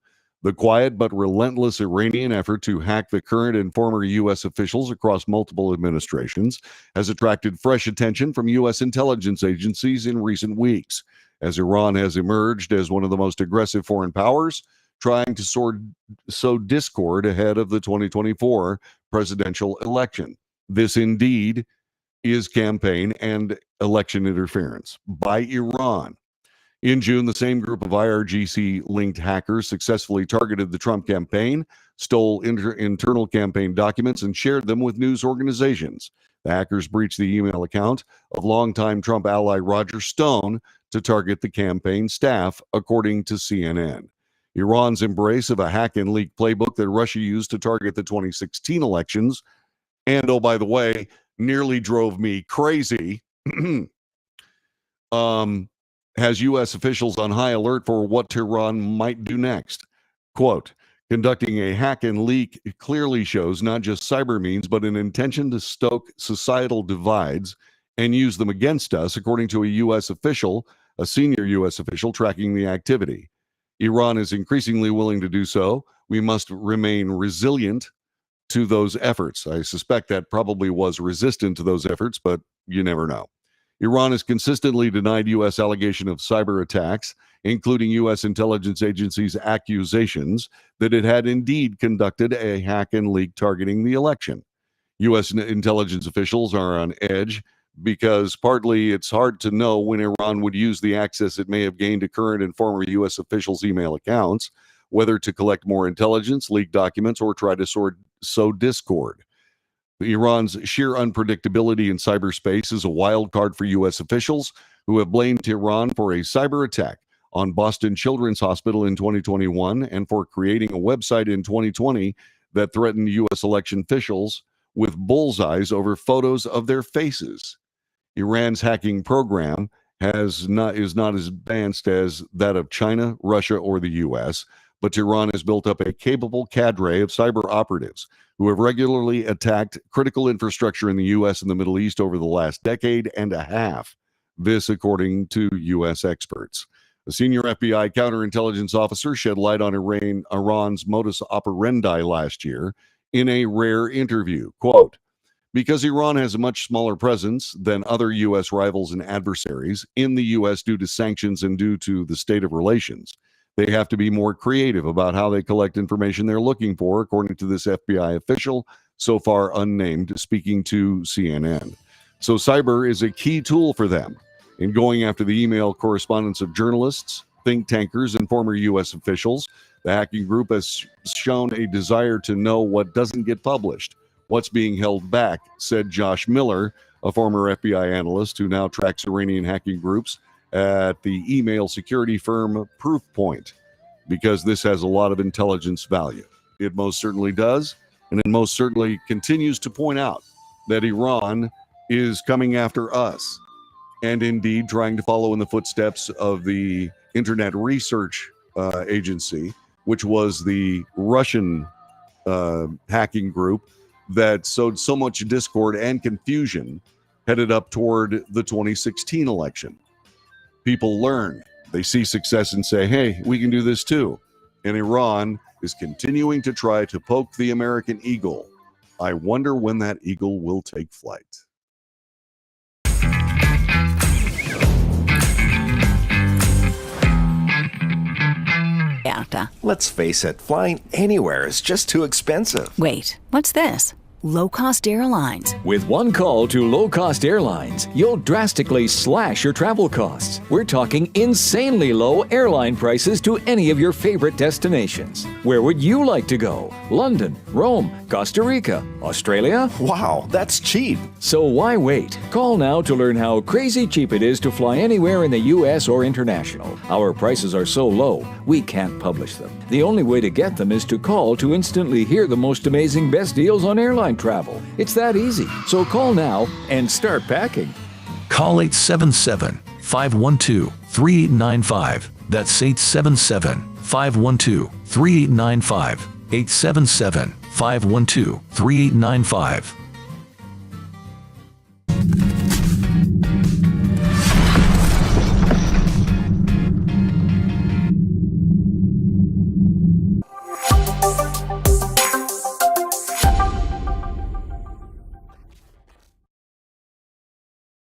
The quiet but relentless Iranian effort to hack the current and former U.S. officials across multiple administrations has attracted fresh attention from U.S. intelligence agencies in recent weeks, as Iran has emerged as one of the most aggressive foreign powers, trying to sow discord ahead of the 2024 presidential election. This indeed is campaign and election interference by Iran. In June, the same group of IRGC-linked hackers successfully targeted the Trump campaign, stole internal campaign documents, and shared them with news organizations. The hackers breached the email account of longtime Trump ally Roger Stone to target the campaign staff, according to CNN. Iran's embrace of a hack and leak playbook that Russia used to target the 2016 elections, and oh, by the way, nearly drove me crazy, has U.S. officials on high alert for what Tehran might do next. Quote, conducting a hack and leak clearly shows not just cyber means, but an intention to stoke societal divides and use them against us, according to a U.S. official, a senior U.S. official tracking the activity. Iran is increasingly willing to do so. We must remain resilient to those efforts. I suspect that probably was resistant to those efforts, but you never know. Iran has consistently denied U.S. allegation of cyber attacks, including U.S. intelligence agencies' accusations that it had indeed conducted a hack and leak targeting the election. U.S. intelligence officials are on edge because partly it's hard to know when Iran would use the access it may have gained to current and former U.S. officials' email accounts, whether to collect more intelligence, leak documents, or try to sow discord. Iran's sheer unpredictability in cyberspace is a wild card for U.S. officials who have blamed Tehran for a cyber attack on Boston Children's Hospital in 2021 and for creating a website in 2020 that threatened U.S. election officials with bullseyes over photos of their faces. Iran's hacking program is not as advanced as that of China, Russia, or the U.S., but Tehran has built up a capable cadre of cyber operatives who have regularly attacked critical infrastructure in the U.S. and the Middle East over the last decade and a half. This, according to U.S. experts. A senior FBI counterintelligence officer shed light on Iran's modus operandi last year in a rare interview. Quote, because Iran has a much smaller presence than other U.S. rivals and adversaries in the U.S. due to sanctions and due to the state of relations, they have to be more creative about how they collect information they're looking for, according to this FBI official, so far unnamed, speaking to CNN. So cyber is a key tool for them in going after the email correspondence of journalists, think tankers, and former U.S. officials. The hacking group has shown a desire to know what doesn't get published, what's being held back, said Josh Miller, a former FBI analyst who now tracks Iranian hacking groups at the email security firm Proofpoint, because this has a lot of intelligence value. It most certainly does, and it most certainly continues to point out that Iran is coming after us, and indeed trying to follow in the footsteps of the Internet Research Agency, which was the Russian hacking group that sowed so much discord and confusion headed up toward the 2016 election. People learn, they see success and say, hey, we can do this too. And Iran is continuing to try to poke the American eagle. I wonder when that eagle will take flight. Vallarta. Let's face it, flying anywhere is just too expensive. Wait, what's this? Low-cost airlines. With one call to low-cost airlines, you'll drastically slash your travel costs. We're talking insanely low airline prices to any of your favorite destinations. Where would you like to go? London, Rome, Costa Rica, Australia? Wow, that's cheap. So why wait? Call now to learn how crazy cheap it is to fly anywhere in the U.S. or international. Our prices are so low, we can't publish them. The only way to get them is to call to instantly hear the most amazing best deals on airline travel. It's that easy. So call now and start packing. Call 877-512-3895. That's 877-512-3895. 877-512-3895.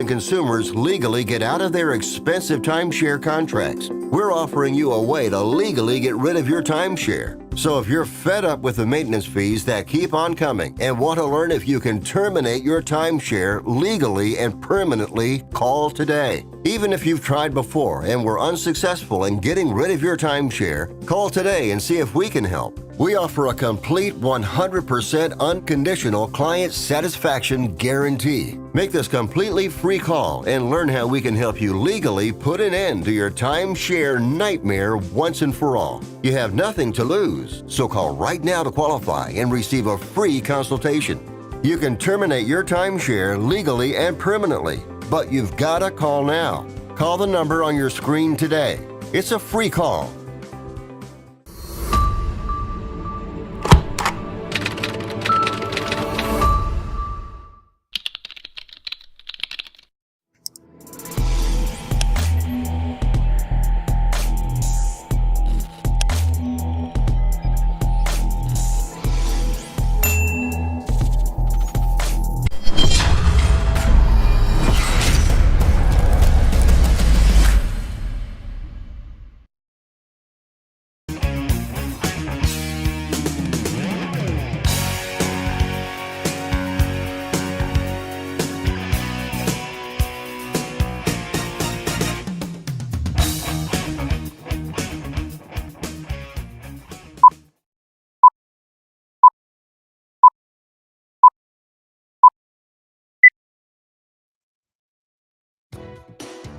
Consumers legally get out of their expensive timeshare contracts. We're offering you a way to legally get rid of your timeshare. So if you're fed up with the maintenance fees that keep on coming and want to learn if you can terminate your timeshare legally and permanently, call today. Even if you've tried before and were unsuccessful in getting rid of your timeshare, call today and see if we can help. We offer a complete 100% unconditional client satisfaction guarantee. Make this completely free call and learn how we can help you legally put an end to your timeshare nightmare once and for all. You have nothing to lose, so call right now to qualify and receive a free consultation. You can terminate your timeshare legally and permanently, but you've got to call now. Call the number on your screen today. It's a free call.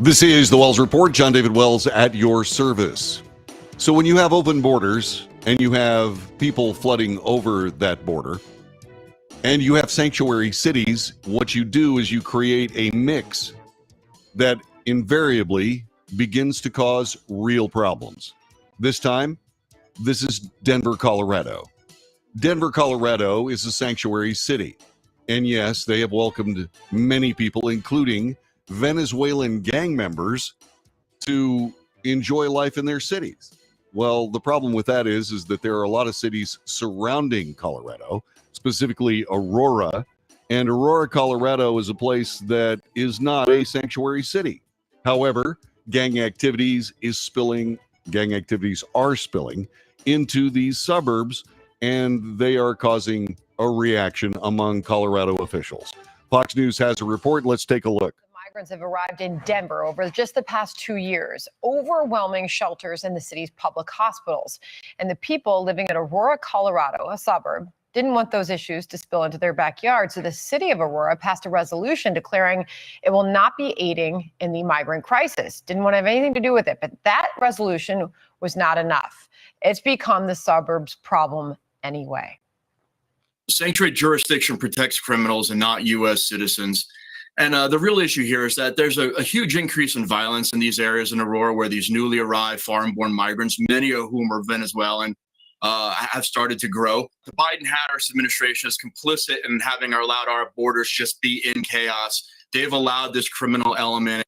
This is the Wells Report. John David Wells at your service. So when you have open borders and you have people flooding over that border and you have sanctuary cities, what you do is you create a mix that invariably begins to cause real problems. This time, this is Denver, Colorado. Denver, Colorado is a sanctuary city. And yes, they have welcomed many people, including Venezuelan gang members, to enjoy life in their cities. Well, the problem with that is that there are a lot of cities surrounding Colorado, specifically Aurora, and Aurora, Colorado is a place that is not a sanctuary city. However, gang activities are spilling into these suburbs, and they are causing a reaction among Colorado officials. Fox News has a report. Let's take a look. Migrants have arrived in Denver over just the past 2 years, overwhelming shelters in the city's public hospitals. And the people living in Aurora, Colorado, a suburb, didn't want those issues to spill into their backyard. So the city of Aurora passed a resolution declaring it will not be aiding in the migrant crisis. Didn't want to have anything to do with it. But that resolution was not enough. It's become the suburb's problem anyway. Sanctuary jurisdiction protects criminals and not U.S. citizens. And the real issue here is that there's a huge increase in violence in these areas in Aurora where these newly arrived foreign-born migrants, many of whom are Venezuelan, have started to grow. The Biden-Harris administration is complicit in having allowed our borders just be in chaos. They've allowed this criminal element.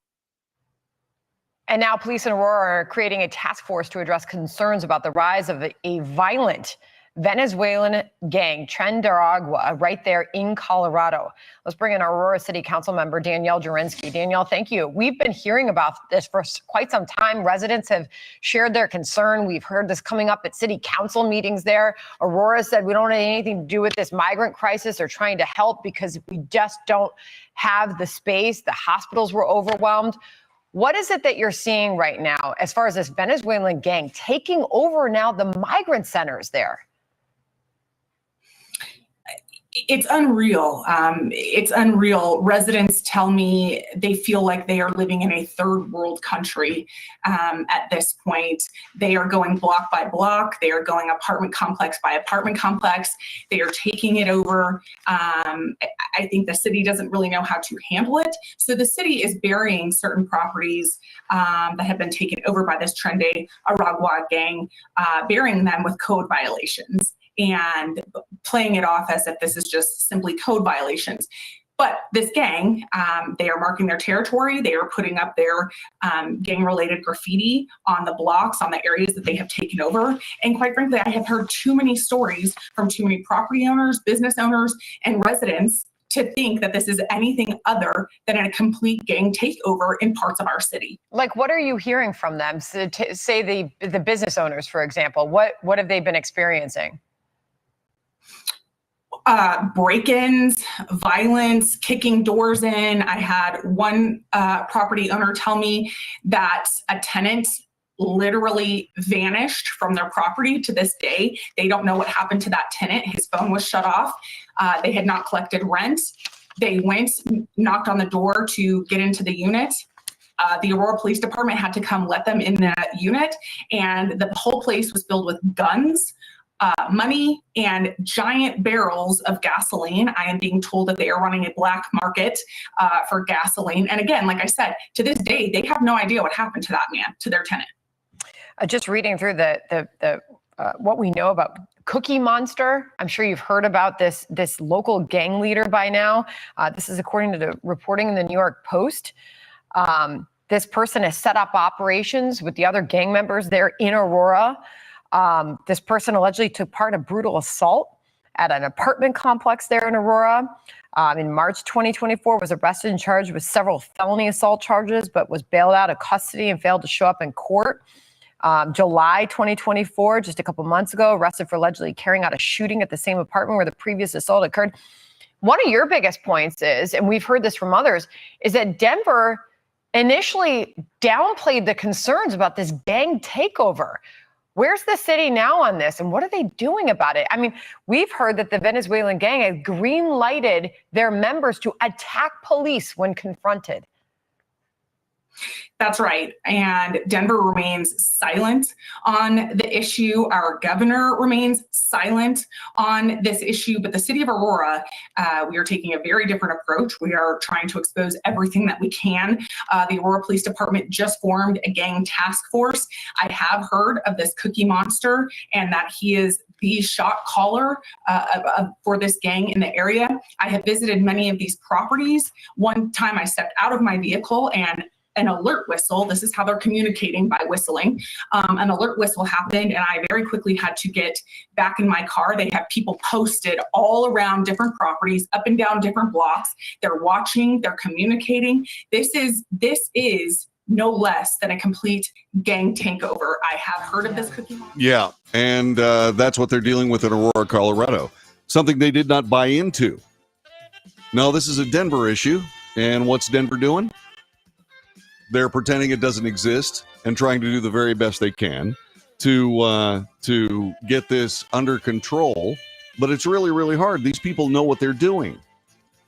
And now police in Aurora are creating a task force to address concerns about the rise of a violent Venezuelan gang, Tren de Aragua, right there in Colorado. Let's bring in our Aurora City Council member, Danielle Jurinsky. Danielle, thank you. We've been hearing about this for quite some time. Residents have shared their concern. We've heard this coming up at city council meetings there. Aurora said we don't have anything to do with this migrant crisis or trying to help because we just don't have the space. The hospitals were overwhelmed. What is it that you're seeing right now as far as this Venezuelan gang taking over now the migrant centers there? It's unreal. It's unreal. Residents tell me they feel like they are living in a third world country at this point. They are going block by block. They are going apartment complex by apartment complex. They are taking it over. I think the city doesn't really know how to handle it. So the city is burying certain properties that have been taken over by this Tren de Aragua gang, burying them with code violations and playing it off as if this is just simply code violations. But this gang, they are marking their territory. They are putting up their gang-related graffiti on the blocks, on the areas that they have taken over. And quite frankly, I have heard too many stories from too many property owners, business owners, and residents to think that this is anything other than a complete gang takeover in parts of our city. Like, what are you hearing from them? So say the business owners, for example, what have they been experiencing? Break-ins, violence, kicking doors in. I had one property owner tell me that a tenant literally vanished from their property to this day. They don't know what happened to that tenant. His phone was shut off. They had not collected rent. They went, knocked on the door to get into the unit. The Aurora Police Department had to come let them in the unit, and the whole place was filled with guns, money, and giant barrels of gasoline. I am being told that they are running a black market for gasoline. And again, like I said, to this day, they have no idea what happened to that man, to their tenant. Just reading through the what we know about Cookie Monster. I'm sure you've heard about this local gang leader by now. This is according to the reporting in the New York Post. This person has set up operations with the other gang members there in Aurora. This person allegedly took part in a brutal assault at an apartment complex there in Aurora. In March 2024, was arrested and charged with several felony assault charges, but was bailed out of custody and failed to show up in court. July 2024, just a couple months ago, arrested for allegedly carrying out a shooting at the same apartment where the previous assault occurred. One of your biggest points is, and we've heard this from others, is that Denver initially downplayed the concerns about this gang takeover. Where's the city now on this, and what are they doing about it? I mean, we've heard that the Venezuelan gang has green-lighted their members to attack police when confronted. That's right. And Denver remains silent on the issue. Our governor remains silent on this issue. But the city of Aurora, we are taking a very different approach. We are trying to expose everything that we can. The Aurora Police Department just formed a gang task force. I have heard of this Cookie Monster and that he is the shot caller for this gang in the area. I have visited many of these properties. One time I stepped out of my vehicle and an alert whistle, this is how they're communicating, by whistling. An alert whistle happened and I very quickly had to get back in my car. They have people posted all around different properties, up and down different blocks. They're watching, they're communicating. This is no less than a complete gang takeover. I have heard of this Cookie Monster. Yeah, and that's what they're dealing with in Aurora, Colorado. Something they did not buy into. No, this is a Denver issue. And what's Denver doing? They're pretending it doesn't exist and trying to do the very best they can to get this under control. But it's really, really hard. These people know what they're doing.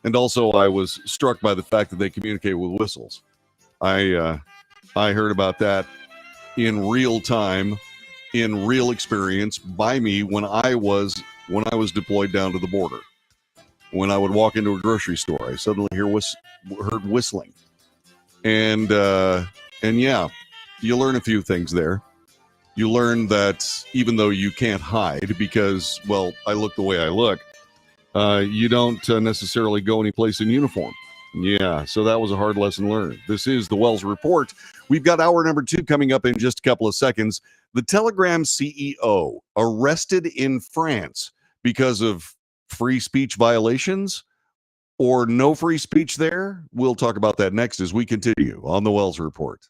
And also, I was struck by the fact that they communicate with whistles. I heard about that in real time, in real experience by me when I was deployed down to the border. When I would walk into a grocery store, I suddenly heard whistling. And yeah, you learn a few things there. You learn that even though you can't hide because, well, I look the way I look, you don't necessarily go anyplace in uniform. Yeah, so that was a hard lesson learned. This is the Wells Report. We've got hour number 2 coming up in just a couple of seconds. The Telegram CEO arrested in France because of free speech violations or no free speech there? We'll talk about that next as we continue on the Wells Report.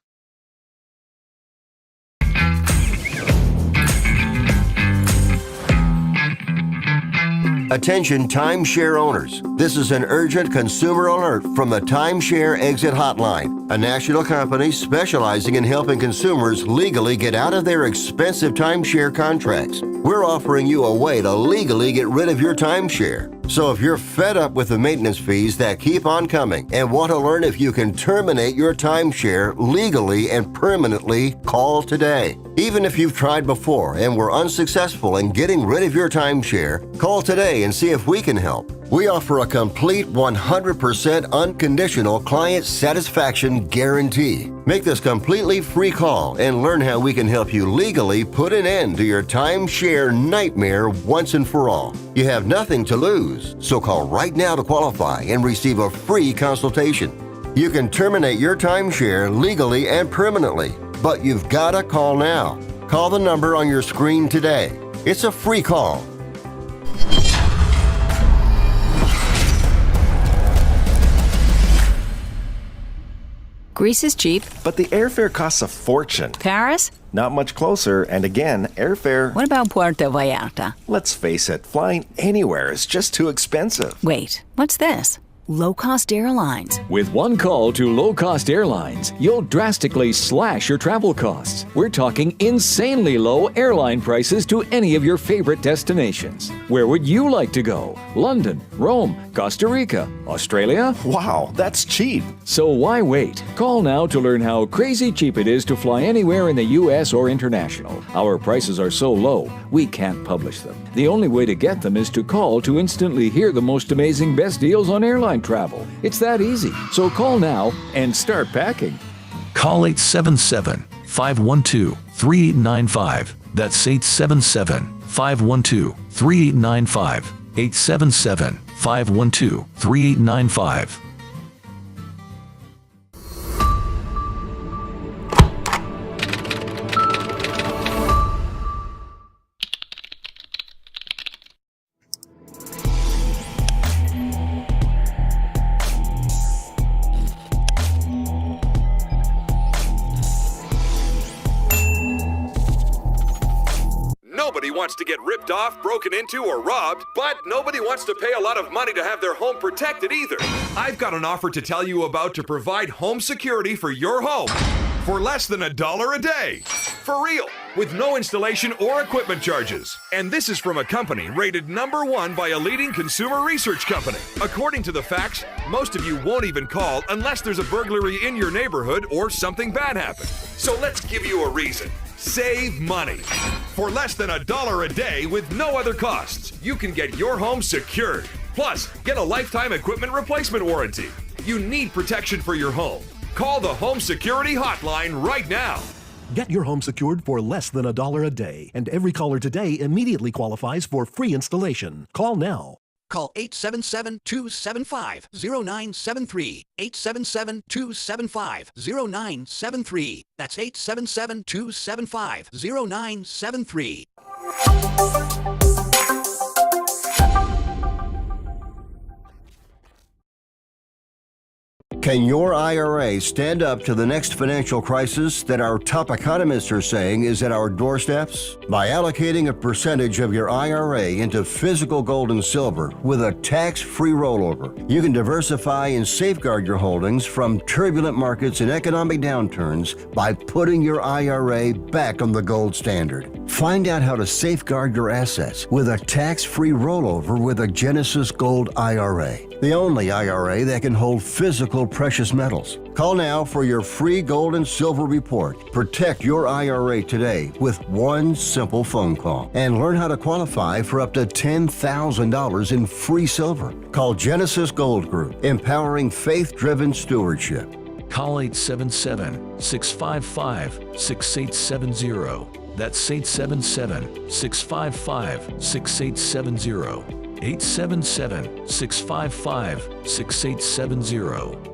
Attention timeshare owners. This is an urgent consumer alert from the Timeshare Exit Hotline, a national company specializing in helping consumers legally get out of their expensive timeshare contracts. We're offering you a way to legally get rid of your timeshare. So if you're fed up with the maintenance fees that keep on coming and want to learn if you can terminate your timeshare legally and permanently, call today. Even if you've tried before and were unsuccessful in getting rid of your timeshare, call today and see if we can help. We offer a complete 100% unconditional client satisfaction guarantee. Make this completely free call and learn how we can help you legally put an end to your timeshare nightmare once and for all. You have nothing to lose, so call right now to qualify and receive a free consultation. You can terminate your timeshare legally and permanently, but you've got to call now. Call the number on your screen today. It's a free call. Greece is cheap. But the airfare costs a fortune. Paris? Not much closer, and again, airfare... What about Puerto Vallarta? Let's face it, flying anywhere is just too expensive. Wait, what's this? Low-cost airlines. With one call to low-cost airlines, you'll drastically slash your travel costs. We're talking insanely low airline prices to any of your favorite destinations. Where would you like to go? London, Rome, Costa Rica, Australia? Wow, that's cheap. So why wait? Call now to learn how crazy cheap it is to fly anywhere in the U.S. or international. Our prices are so low, we can't publish them. The only way to get them is to call to instantly hear the most amazing best deals on airline travel. It's that easy. So call now and start packing. Call 877-512-3895. That's 877-512-3895. 877-512-3895. Nobody wants to get ripped off, broken into, or robbed, but nobody wants to pay a lot of money to have their home protected either. I've got an offer to tell you about to provide home security for your home for less than $1 a day. For real, with no installation or equipment charges. And this is from a company rated #1 by a leading consumer research company. According to the facts, most of you won't even call unless there's a burglary in your neighborhood or something bad happened. So let's give you a reason. Save money. For less than $1 a day with no other costs, you can get your home secured. Plus, get a lifetime equipment replacement warranty. You need protection for your home. Call the Home Security Hotline right now. Get your home secured for less than $1 a day, and every caller today immediately qualifies for free installation. Call now. Call 877-275-0973. 877-275-0973. That's 877-275-0973. Can your IRA stand up to the next financial crisis that our top economists are saying is at our doorsteps? By allocating a percentage of your IRA into physical gold and silver with a tax-free rollover, you can diversify and safeguard your holdings from turbulent markets and economic downturns by putting your IRA back on the gold standard. Find out how to safeguard your assets with a tax-free rollover with a Genesis Gold IRA, the only IRA that can hold physical precious metals. Call now for your free gold and silver report. Protect your IRA today with one simple phone call and learn how to qualify for up to $10,000 in free silver. Call Genesis Gold Group, empowering faith-driven stewardship. Call 877-655-6870. That's 877-655-6870. 877-655-6870.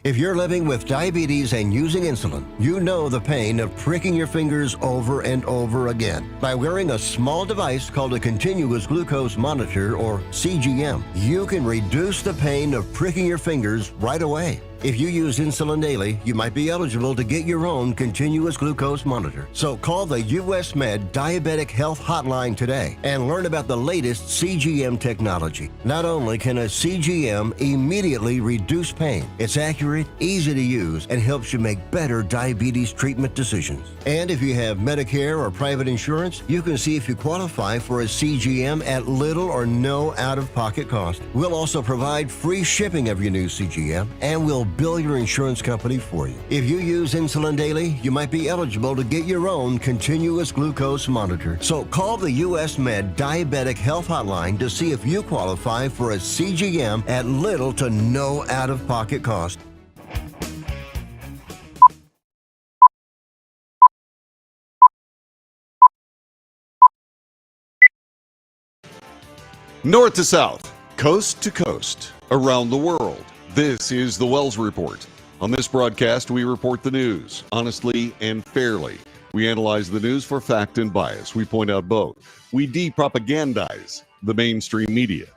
If you're living with diabetes and using insulin, you know the pain of pricking your fingers over and over again. By wearing a small device called a continuous glucose monitor, or CGM, you can reduce the pain of pricking your fingers right away. If you use insulin daily, you might be eligible to get your own continuous glucose monitor. So call the US Med Diabetic Health Hotline today and learn about the latest CGM technology. Not only can a CGM immediately reduce pain, it's accurate, easy to use, and helps you make better diabetes treatment decisions. And if you have Medicare or private insurance, you can see if you qualify for a CGM at little or no out-of-pocket cost. We'll also provide free shipping of your new CGM, and we'll bill your insurance company for you. If you use insulin daily, you might be eligible to get your own continuous glucose monitor. So call the US Med Diabetic Health Hotline to see if you qualify for a CGM at little to no out-of-pocket cost. North to south, coast to coast, around the world. This is the Wells Report. On this broadcast, we report the news honestly and fairly. We analyze the news for fact and bias. We point out both. We de-propagandize the mainstream media.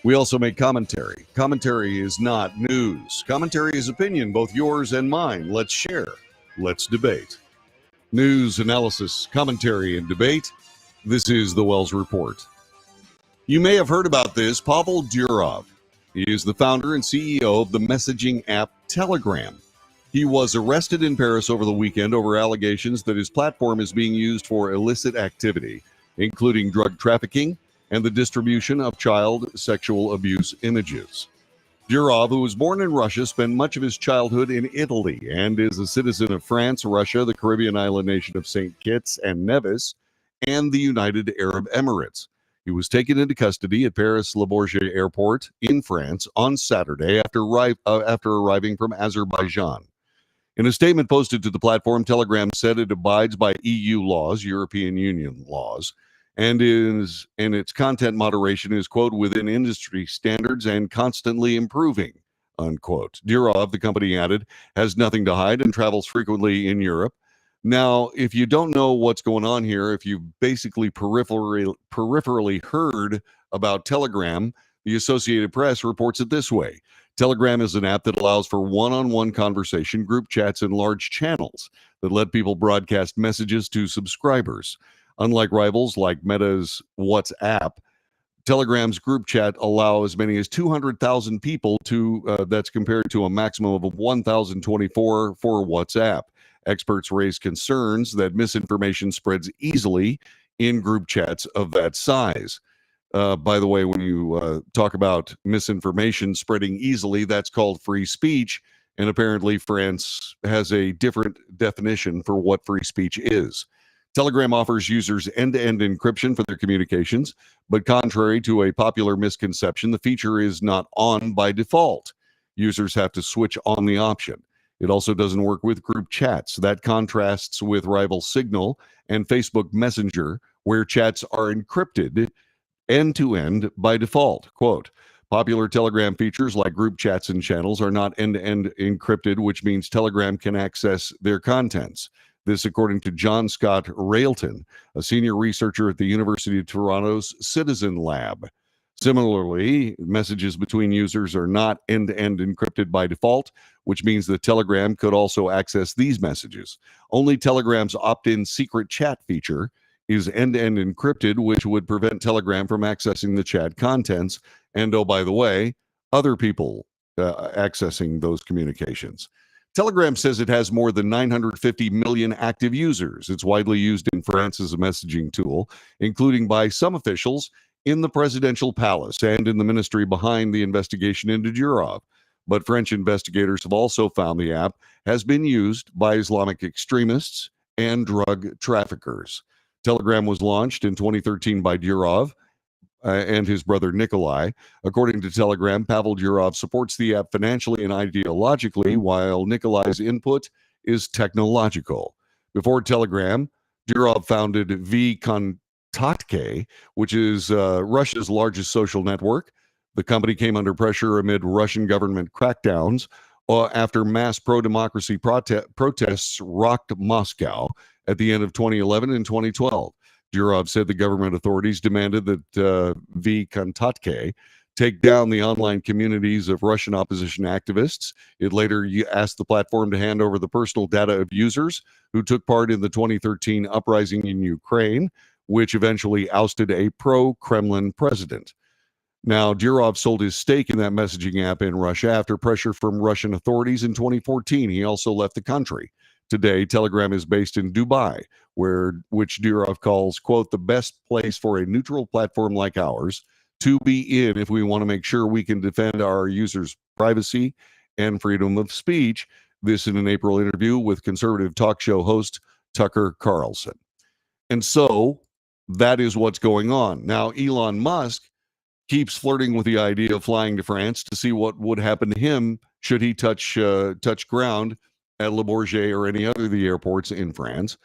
We also make commentary. Commentary is not news. Commentary is opinion, both yours and mine. Let's share. Let's debate. News, analysis, commentary, and debate. This is the Wells Report. You may have heard about this. Pavel Durov. He is the founder and CEO of the messaging app Telegram. He was arrested in Paris over the weekend over allegations that his platform is being used for illicit activity, including drug trafficking and the distribution of child sexual abuse images. Durov, who was born in Russia, spent much of his childhood in Italy and is a citizen of France, Russia, the Caribbean island nation of St. Kitts and Nevis, and the United Arab Emirates. He was taken into custody at Paris-Le Bourget Airport in France on Saturday after arriving from Azerbaijan. In a statement posted to the platform, Telegram said it abides by EU laws, European Union laws, and its content moderation is, quote, within industry standards and constantly improving, unquote. Durov, the company added, has nothing to hide and travels frequently in Europe. Now, if you don't know what's going on here, if you've basically peripherally heard about Telegram, the Associated Press reports it this way. Telegram is an app that allows for one-on-one conversation, group chats, and large channels that let people broadcast messages to subscribers. Unlike rivals like Meta's WhatsApp, Telegram's group chat allow as many as 200,000 people to, that's compared to a maximum of 1,024 for WhatsApp. Experts raise concerns that misinformation spreads easily in group chats of that size. By the way, when you talk about misinformation spreading easily, that's called free speech. And apparently France has a different definition for what free speech is. Telegram offers users end-to-end encryption for their communications, but contrary to a popular misconception, the feature is not on by default. Users have to switch on the option. It also doesn't work with group chats. That contrasts with rival Signal and Facebook Messenger, where chats are encrypted end-to-end by default. Quote, popular Telegram features like group chats and channels are not end-to-end encrypted, which means Telegram can access their contents. This, according to John Scott Railton, a senior researcher at the University of Toronto's Citizen Lab. Similarly, messages between users are not end-to-end encrypted by default, which means that Telegram could also access these messages. Only Telegram's opt-in secret chat feature is end-to-end encrypted, which would prevent Telegram from accessing the chat contents, and oh, by the way, other people accessing those communications. Telegram says it has more than 950 million active users. It's widely used in France as a messaging tool, including by some officials in the presidential palace and in the ministry behind the investigation into Durov. But French investigators have also found the app has been used by Islamic extremists and drug traffickers. Telegram was launched in 2013 by Durov, and his brother Nikolai. According to Telegram, Pavel Durov supports the app financially and ideologically, while Nikolai's input is technological. Before Telegram, Durov founded VKontakte, which is Russia's largest social network. The company came under pressure amid Russian government crackdowns after mass pro-democracy protests rocked Moscow at the end of 2011 and 2012. Durov said the government authorities demanded that VKontakte take down the online communities of Russian opposition activists. It later asked the platform to hand over the personal data of users who took part in the 2013 uprising in Ukraine, which eventually ousted a pro-Kremlin president. Now, Durov sold his stake in that messaging app in Russia after pressure from Russian authorities in 2014. He also left the country. Today, Telegram is based in Dubai, which Durov calls, quote, the best place for a neutral platform like ours to be in if we want to make sure we can defend our users' privacy and freedom of speech. This in an April interview with conservative talk show host Tucker Carlson. And so that is what's going on. Now, Elon Musk keeps flirting with the idea of flying to France to see what would happen to him should he touch ground at Le Bourget or any other of the airports in France.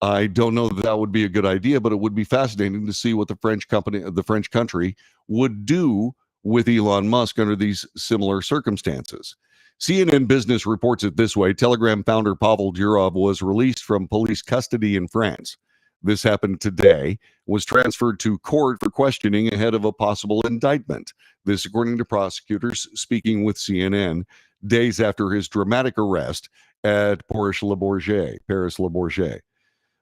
I don't know that that would be a good idea, but it would be fascinating to see what the French country would do with Elon Musk under these similar circumstances. CNN Business reports it this way. Telegram founder Pavel Durov was released from police custody in France. This happened today, was transferred to court for questioning ahead of a possible indictment. This, according to prosecutors speaking with CNN, days after his dramatic arrest at Paris Le Bourget.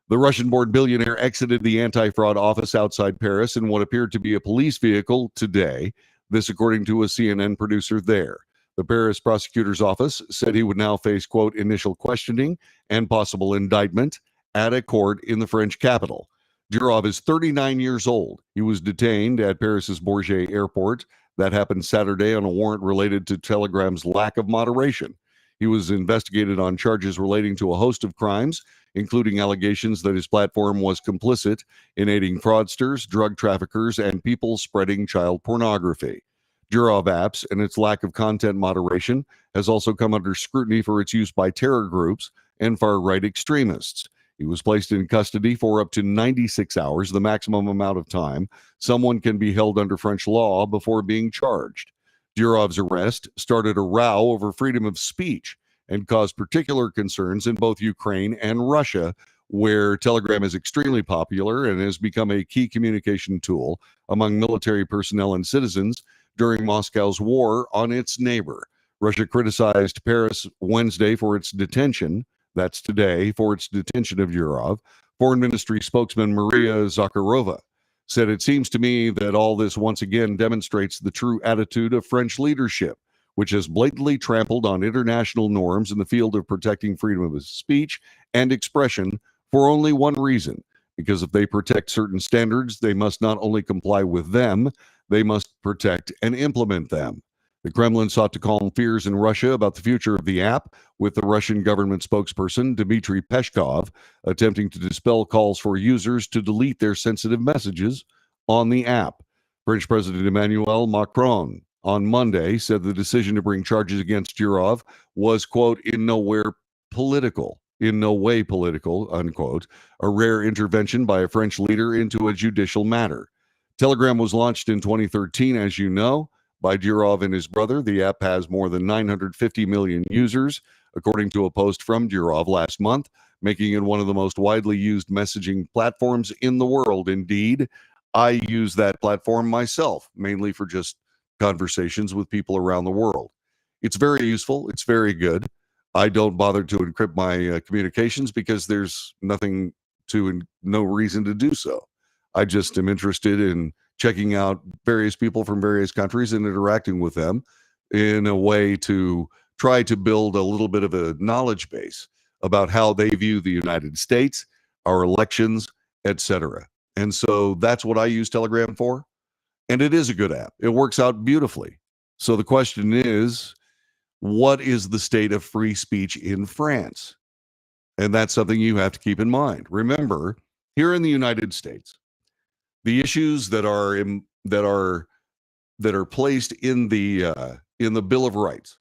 The Russian-born billionaire exited the anti-fraud office outside Paris in what appeared to be a police vehicle today. This, according to a CNN producer there. The Paris prosecutor's office said he would now face, quote, initial questioning and possible indictment at a court in the French capital. Durov is 39 years old. He was detained at Paris's Bourget airport. That happened Saturday on a warrant related to Telegram's lack of moderation. He was investigated on charges relating to a host of crimes, including allegations that his platform was complicit in aiding fraudsters, drug traffickers, and people spreading child pornography. Durov apps and its lack of content moderation has also come under scrutiny for its use by terror groups and far-right extremists. He was placed in custody for up to 96 hours, the maximum amount of time someone can be held under French law before being charged. Durov's arrest started a row over freedom of speech and caused particular concerns in both Ukraine and Russia, where Telegram is extremely popular and has become a key communication tool among military personnel and citizens during Moscow's war on its neighbor. Russia criticized Paris Wednesday for its detention, that's today, for its detention of Durov. Foreign Ministry spokesman Maria Zakharova said, it seems to me that all this once again demonstrates the true attitude of French leadership, which has blatantly trampled on international norms in the field of protecting freedom of speech and expression for only one reason. Because if they protect certain standards, they must not only comply with them, they must protect and implement them. The Kremlin sought to calm fears in Russia about the future of the app, with the Russian government spokesperson Dmitry Peskov attempting to dispel calls for users to delete their sensitive messages on the app. French President Emmanuel Macron on Monday said the decision to bring charges against Durov was, quote, in no way political, unquote, a rare intervention by a French leader into a judicial matter. Telegram was launched in 2013, as you know, by Durov and his brother. The app has more than 950 million users, according to a post from Durov last month, making it one of the most widely used messaging platforms in the world. Indeed, I use that platform myself, mainly for just conversations with people around the world. It's very useful. It's very good. I don't bother to encrypt my communications because there's no reason to do so. I just am interested in checking out various people from various countries and interacting with them in a way to try to build a little bit of a knowledge base about how they view the United States, our elections, etc. And so that's what I use Telegram for. And it is a good app. It works out beautifully. So the question is, what is the state of free speech in France? And that's something you have to keep in mind. Remember, here in the United States, The issues that are placed in the Bill of Rights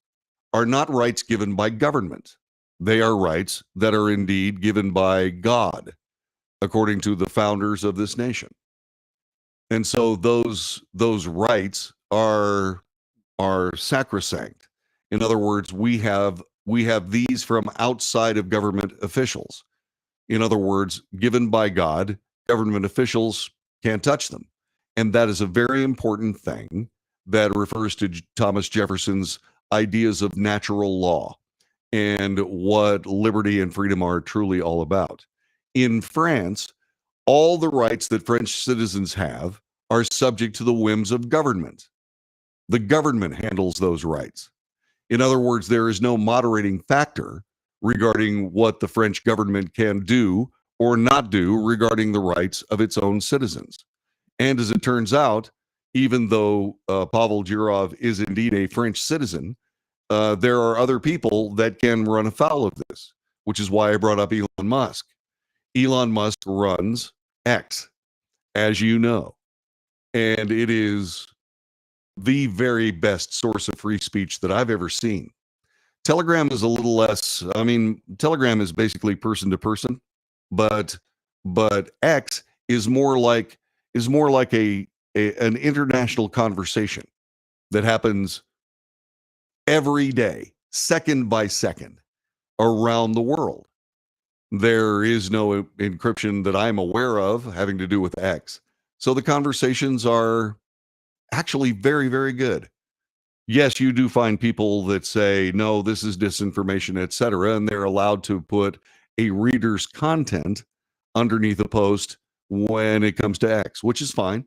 are not rights given by government. They are rights that are indeed given by God, according to the founders of this nation. And so those rights are sacrosanct. In other words, we have these from outside of government officials. In other words, given by God, government officials can't touch them. And that is a very important thing that refers to Thomas Jefferson's ideas of natural law and what liberty and freedom are truly all about. In France, all the rights that French citizens have are subject to the whims of government. The government handles those rights. In other words, there is no moderating factor regarding what the French government can do or not do regarding the rights of its own citizens. And as it turns out, even though Pavel Durov is indeed a French citizen, there are other people that can run afoul of this, which is why I brought up Elon Musk. Elon Musk runs X, as you know, and it is the very best source of free speech that I've ever seen. Telegram is a little less, Telegram is basically person to person, but X is more like an international conversation that happens every day, second by second, around the world. There is no encryption that I'm aware of having to do with X. So the conversations are actually very, very good. Yes, you do find people that say, no, this is disinformation, etc., and they're allowed to put a reader's content underneath a post when it comes to X, which is fine.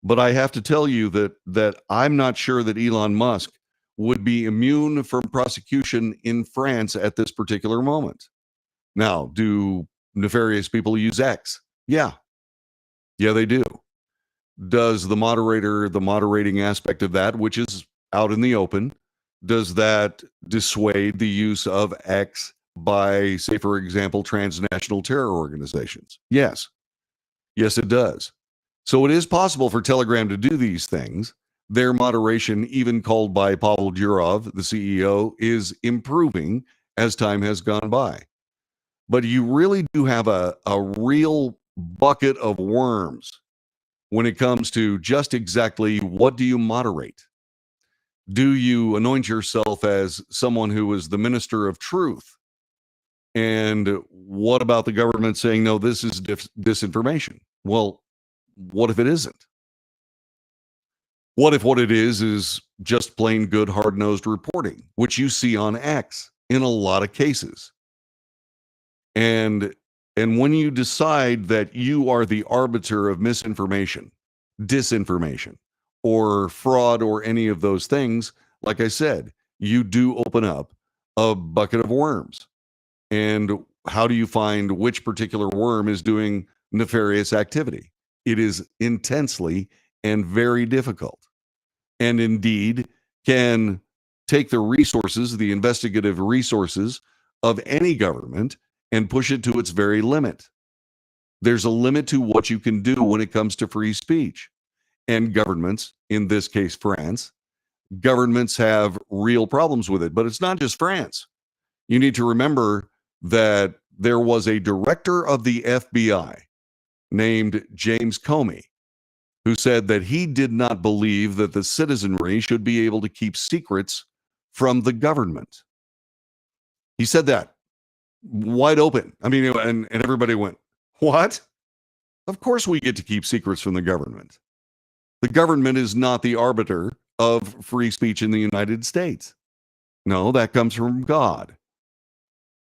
But I have to tell you that I'm not sure that Elon Musk would be immune from prosecution in France at this particular moment. Now, do nefarious people use X? Yeah, they do. Does the moderating aspect of that, which is out in the open, does that dissuade the use of X by, say, for example, transnational terror organizations? Yes, it does. So it is possible for Telegram to do these things. Their moderation, even called by Pavel Durov, the CEO, is improving as time has gone by. But you really do have a real bucket of worms when it comes to just exactly what do you moderate? Do you anoint yourself as someone who is the minister of truth? And what about the government saying, no, this is disinformation? Well, what if it isn't? What if what it is just plain good hard-nosed reporting, which you see on X in a lot of cases? And when you decide that you are the arbiter of misinformation, disinformation, or fraud, or any of those things, like I said, you do open up a bucket of worms. And how do you find which particular worm is doing nefarious activity? It is intensely and very difficult. And indeed can take the resources, the investigative resources of any government, and push it to its very limit. There's a limit to what you can do when it comes to free speech. And governments, in this case France, governments have real problems with it. But it's not just France. You need to remember that there was a director of the FBI named James Comey who said that he did not believe that the citizenry should be able to keep secrets from the government. He said that wide open. And everybody went, what? Of course we get to keep secrets from the government. The government is not the arbiter of free speech in the United States. No, that comes from God.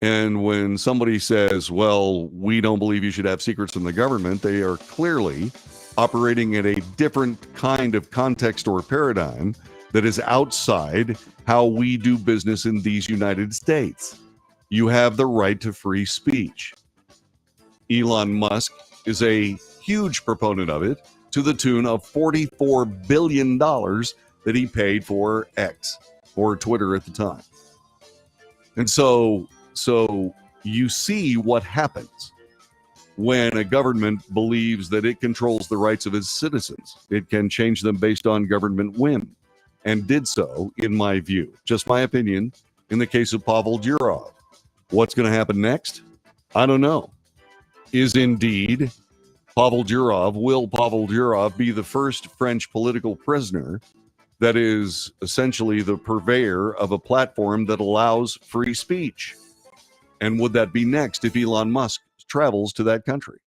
And when somebody says, well, we don't believe you should have secrets from the government, they are clearly operating in a different kind of context or paradigm that is outside how we do business in these United States. You have the right to free speech. Elon Musk is a huge proponent of it, to the tune of $44 billion that he paid for X, or Twitter at the time. And so you see what happens when a government believes that it controls the rights of its citizens. It can change them based on government whim, and did so, in my view. Just my opinion, in the case of Pavel Durov. What's going to happen next? I don't know. Is indeed Pavel Durov, will Pavel Durov be the first French political prisoner that is essentially the purveyor of a platform that allows free speech? And would that be next if Elon Musk travels to that country?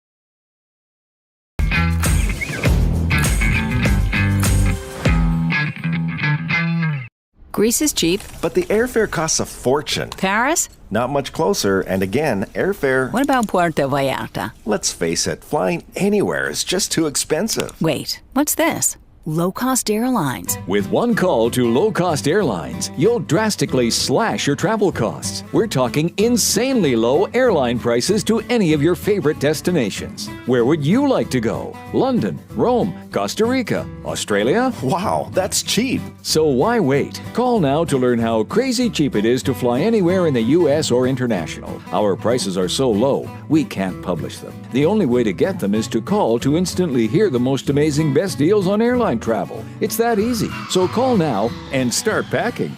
Greece is cheap. But the airfare costs a fortune. Paris? Not much closer, and again, airfare... What about Puerto Vallarta? Let's face it, flying anywhere is just too expensive. Wait, what's this? Low-cost airlines. With one call to low-cost airlines, you'll drastically slash your travel costs. We're talking insanely low airline prices to any of your favorite destinations. Where would you like to go? London, Rome, Costa Rica, Australia? Wow, that's cheap. So why wait? Call now to learn how crazy cheap it is to fly anywhere in the U.S. or international. Our prices are so low, we can't publish them. The only way to get them is to call to instantly hear the most amazing best deals on airline travel. It's that easy. So call now and start packing.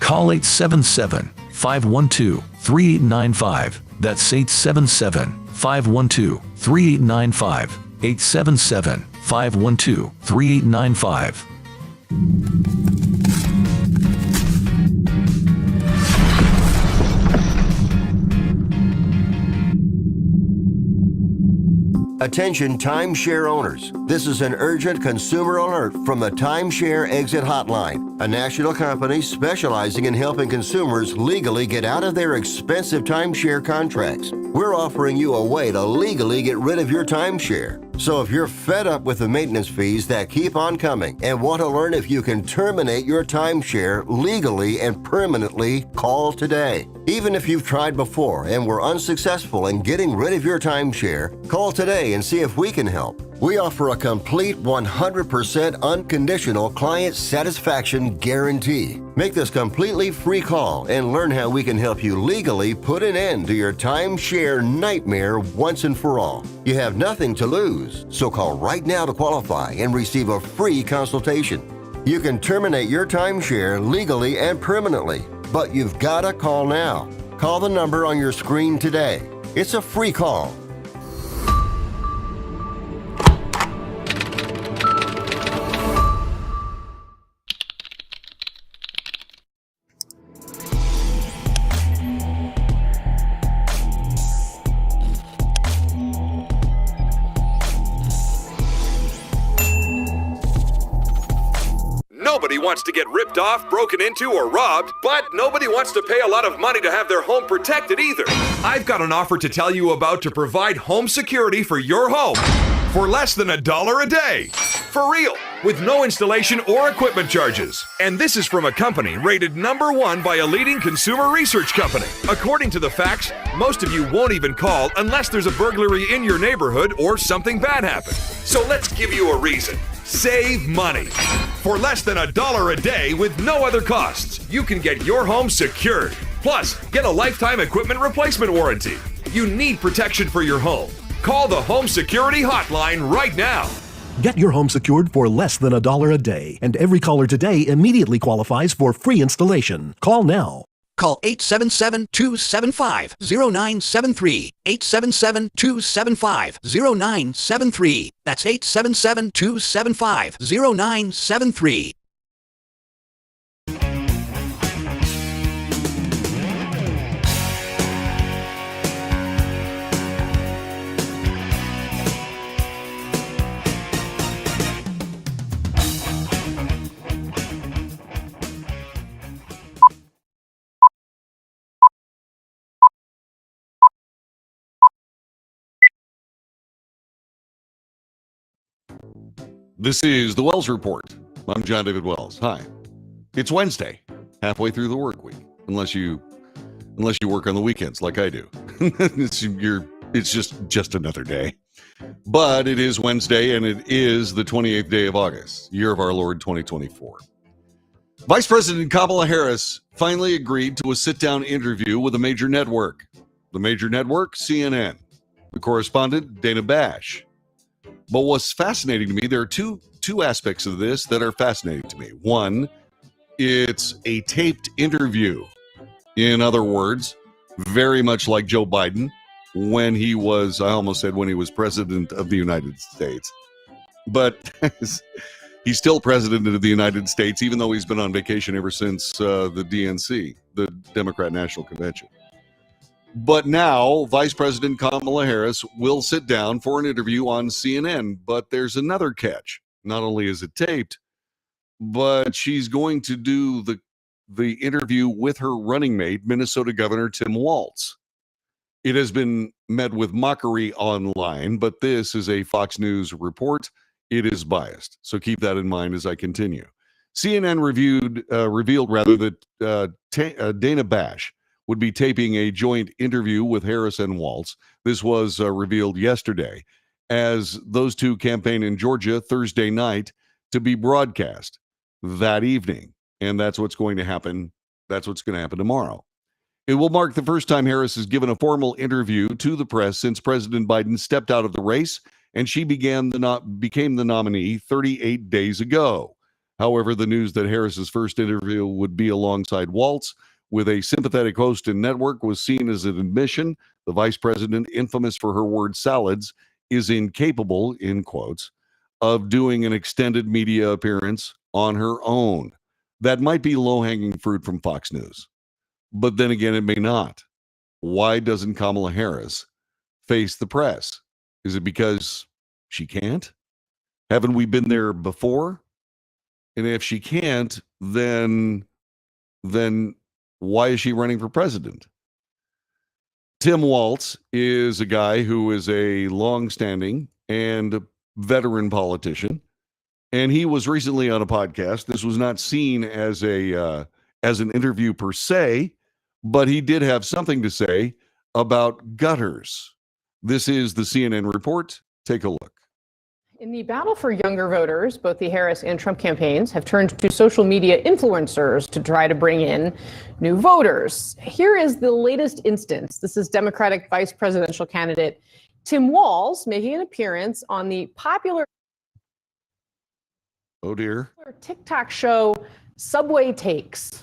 Call 877-512-3895. That's 877-512-3895. 877-512-3895. Attention timeshare owners. This is an urgent consumer alert from the Timeshare Exit Hotline, a national company specializing in helping consumers legally get out of their expensive timeshare contracts. We're offering you a way to legally get rid of your timeshare. So if you're fed up with the maintenance fees that keep on coming and want to learn if you can terminate your timeshare legally and permanently, call today. Even if you've tried before and were unsuccessful in getting rid of your timeshare, call today and see if we can help. We offer a complete 100% unconditional client satisfaction guarantee. Make this completely free call and learn how we can help you legally put an end to your timeshare nightmare once and for all. You have nothing to lose, so call right now to qualify and receive a free consultation. You can terminate your timeshare legally and permanently, but you've got to call now. Call the number on your screen today. It's a free call. Nobody wants to get ripped off, broken into, or robbed, but nobody wants to pay a lot of money to have their home protected either. I've got an offer to tell you about to provide home security for your home for less than $1 a day. For real, with no installation or equipment charges. And this is from a company rated #1 by a leading consumer research company. According to the facts, most of you won't even call unless there's a burglary in your neighborhood or something bad happened. So let's give you a reason. Save money. For less than $1 a day with no other costs, you can get your home secured. Plus, get a lifetime equipment replacement warranty. You need protection for your home. Call the Home Security Hotline right now. Get your home secured for less than $1 a day, and every caller today immediately qualifies for free installation. Call now. Call 877-275-0973. 877-275-0973. That's 877-275-0973. This is the Wells Report. I'm John David Wells. Hi. It's Wednesday, halfway through the work week, unless you work on the weekends like I do. It's just another day. But it is Wednesday, and it is the 28th day of August, year of our Lord 2024. Vice President Kamala Harris finally agreed to a sit-down interview with a major network. The major network, CNN. the correspondent, Dana Bash. But what's fascinating to me, there are two aspects of this that are fascinating to me. One, it's a taped interview. In other words, very much like Joe Biden when he was, I almost said when he was president of the United States. But he's still president of the United States, even though he's been on vacation ever since the DNC, the Democrat National Convention. But now, Vice President Kamala Harris will sit down for an interview on CNN. But there's another catch. Not only is it taped, but she's going to do the interview with her running mate, Minnesota Governor Tim Walz. It has been met with mockery online, but this is a Fox News report. It is biased. So keep that in mind as I continue. CNN revealed that Dana Bash would be taping a joint interview with Harris and Walz. This was revealed yesterday as those two campaign in Georgia Thursday night to be broadcast that evening. And that's what's going to happen. That's what's going to happen tomorrow. It will mark the first time Harris has given a formal interview to the press since President Biden stepped out of the race and she became the nominee 38 days ago. However, the news that Harris's first interview would be alongside Walz with a sympathetic host and network was seen as an admission. The vice president, infamous for her word salads, is incapable, in quotes, of doing an extended media appearance on her own. That might be low-hanging fruit from Fox News. But then again, it may not. Why doesn't Kamala Harris face the press? Is it because she can't? Haven't we been there before? And if she can't, then why is she running for president? Tim Walz is a guy who is a long-standing and veteran politician, and he was recently on a podcast. This was not seen as an interview per se, but he did have something to say about gutters. This is the CNN report. Take a look. In the battle for younger voters, both the Harris and Trump campaigns have turned to social media influencers to try to bring in new voters. Here is the latest instance. This is Democratic vice presidential candidate Tim Walz making an appearance on the popular TikTok show Subway Takes.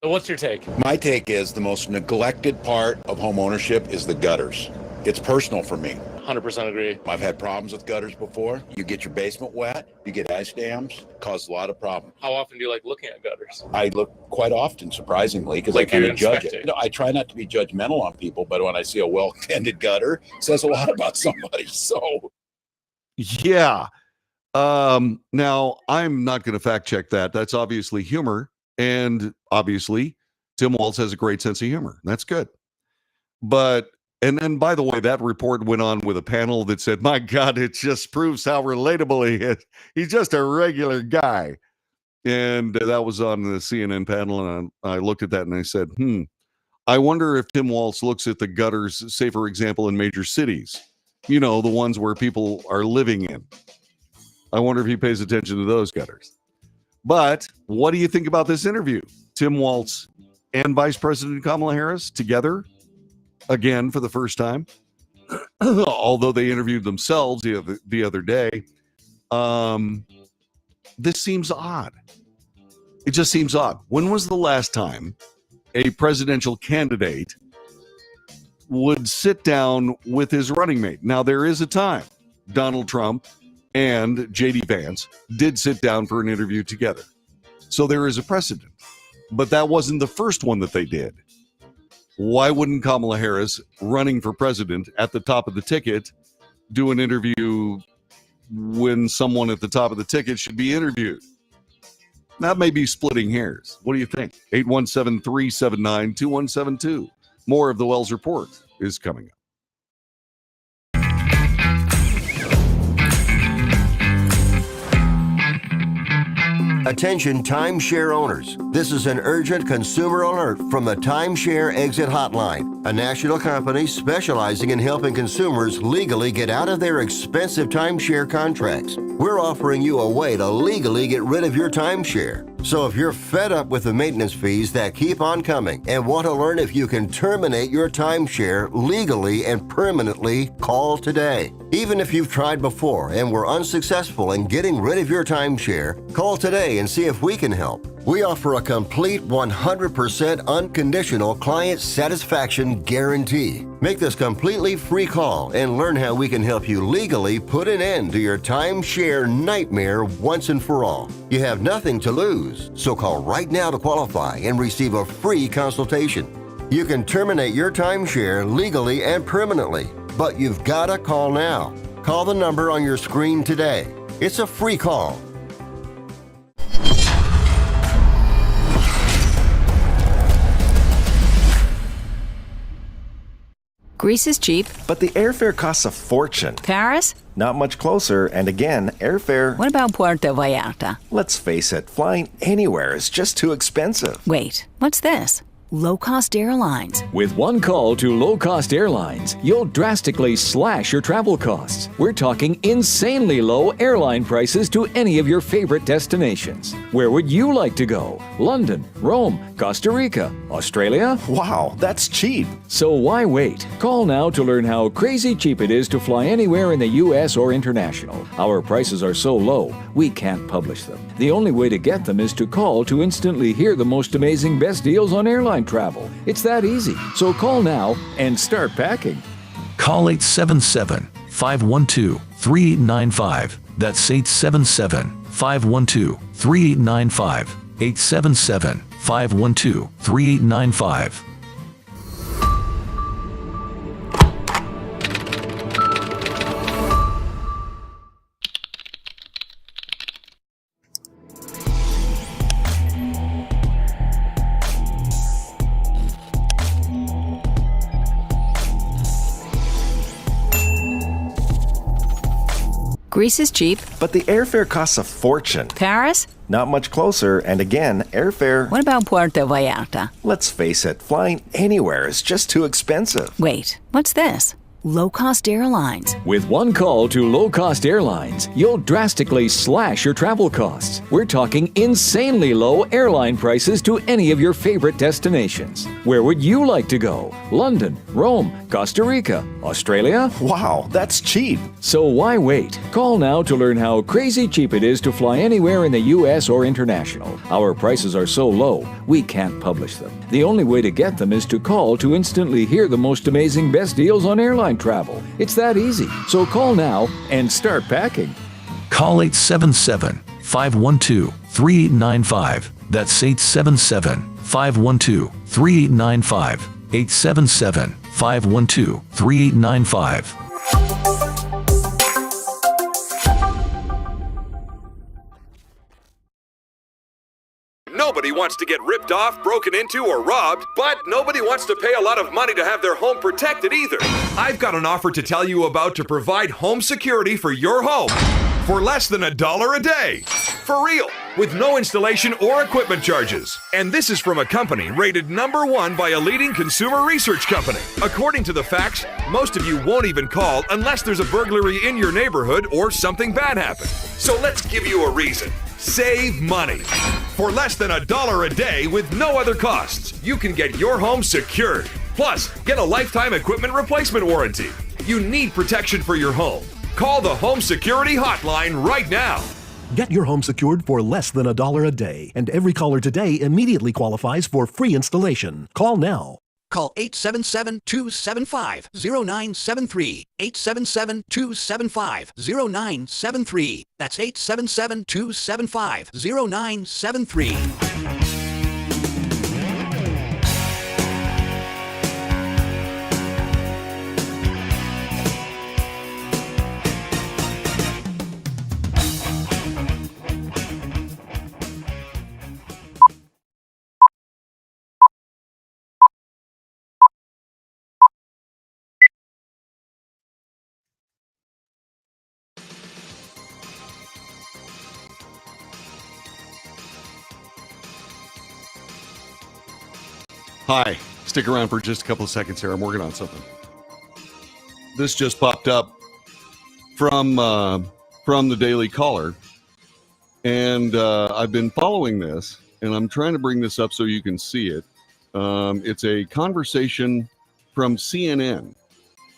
So what's your take? My take is the most neglected part of home ownership is the gutters. It's personal for me. 100% agree. I've had problems with gutters before. You get your basement wet, you get ice dams, cause a lot of problems. How often do you like looking at gutters? I look quite often, surprisingly, because Like I kind you're of judge it. inspecting. I try not to be judgmental on people, but when I see a well-tended gutter, it says a lot about somebody. So, Yeah. Now, I'm not going to fact check that. That's obviously humor. And obviously, Tim Walz has a great sense of humor. That's good. But, and then, by the way, that report went on with a panel that said, my God, it just proves how relatable he is. He's just a regular guy. And that was on the CNN panel. And I looked at that and I said, I wonder if Tim Walz looks at the gutters, say, for example, in major cities, you know, the ones where people are living in. I wonder if he pays attention to those gutters. But what do you think about this interview? Tim Walz and Vice President Kamala Harris together again for the first time, although they interviewed themselves the other day. This seems odd. It just seems odd. When was the last time a presidential candidate would sit down with his running mate? Now, there is a time Donald Trump and J.D. Vance did sit down for an interview together. So there is a precedent. But that wasn't the first one that they did. Why wouldn't Kamala Harris, running for president at the top of the ticket, do an interview when someone at the top of the ticket should be interviewed? That may be splitting hairs. What do you think? 817-379-2172. More of the Wells Report is coming up. Attention timeshare owners. This is an urgent consumer alert from the Timeshare Exit Hotline, a national company specializing in helping consumers legally get out of their expensive timeshare contracts. we're offering you a way to legally get rid of your timeshare. So if you're fed up with the maintenance fees that keep on coming and want to learn if you can terminate your timeshare legally and permanently, call today. Even if you've tried before and were unsuccessful in getting rid of your timeshare, call today and see if we can help. We offer a complete 100% unconditional client satisfaction guarantee. Make this completely free call and learn how we can help you legally put an end to your timeshare nightmare once and for all. You have nothing to lose, so call right now to qualify and receive a free consultation. You can terminate your timeshare legally and permanently, but you've got to call now. Call the number on your screen today. It's a free call. Greece is cheap. But the airfare costs a fortune. Paris? Not much closer, and again, airfare... What about Puerto Vallarta? Let's face it, flying anywhere is just too expensive. Wait, what's this? Low-cost airlines. With one call to low-cost airlines, you'll drastically slash your travel costs. We're talking insanely low airline prices to any of your favorite destinations. Where would you like to go? London, Rome, Costa Rica, Australia? Wow, that's cheap. So why wait? Call now to learn how crazy cheap it is to fly anywhere in the U.S. or international. Our prices are so low, we can't publish them. The only way to get them is to call to instantly hear the most amazing best deals on airline travel. It's that easy. So call now and start packing. Call 877-512-3895. That's 877-512-3895. 877-512-3895. Greece is cheap. But the airfare costs a fortune. Paris? Not much closer, and again, airfare... What about Puerto Vallarta? Let's face it, flying anywhere is just too expensive. Wait, what's this? Low-cost airlines. With one call to low-cost airlines, you'll drastically slash your travel costs. We're talking insanely low airline prices to any of your favorite destinations. Where would you like to go? London, Rome, Costa Rica, Australia? Wow, that's cheap. So why wait? Call now to learn how crazy cheap it is to fly anywhere in the U.S. or international. Our prices are so low, we can't publish them. The only way to get them is to call to instantly hear the most amazing best deals on airline travel. It's that easy. So call now and start packing. Call 877-512-3895. That's 877-512-3895. 877-512-3895. Nobody wants to get ripped off, broken into, or robbed, but nobody wants to pay a lot of money to have their home protected either. I've got an offer to tell you about to provide home security for your home for less than $1 a day. For real, with no installation or equipment charges. And this is from a company rated #1 by a leading consumer research company. According to the facts, most of you won't even call unless there's a burglary in your neighborhood or something bad happened. So let's give you a reason. Save money. For less than $1 a day with no other costs, you can get your home secured. Plus, get a lifetime equipment replacement warranty. You need protection for your home. Call the Home Security Hotline right now. Get your home secured for less than $1 a day, and every caller today immediately qualifies for free installation. Call now. Call 877-275-0973. 877-275-0973. That's 877-275-0973. Hi, stick around for just a couple of seconds here. I'm working on something. This just popped up from from the Daily Caller. And I've been following this, and I'm trying to bring this up so you can see it. It's a conversation from CNN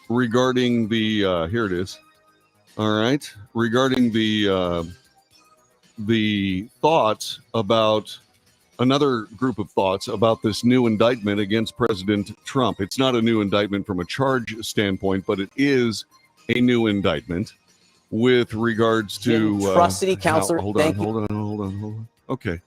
regarding the, here it is. All right. Regarding the thoughts about another group of thoughts about this new indictment against President Trump. It's not a new indictment from a charge standpoint, but it is a new indictment with regards to Trust City Councilor. Hold on. Okay.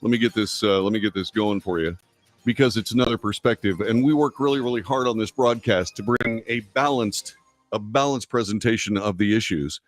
Let me get this going for you, because it's another perspective. And we work really, really hard on this broadcast to bring a balanced presentation of the issues.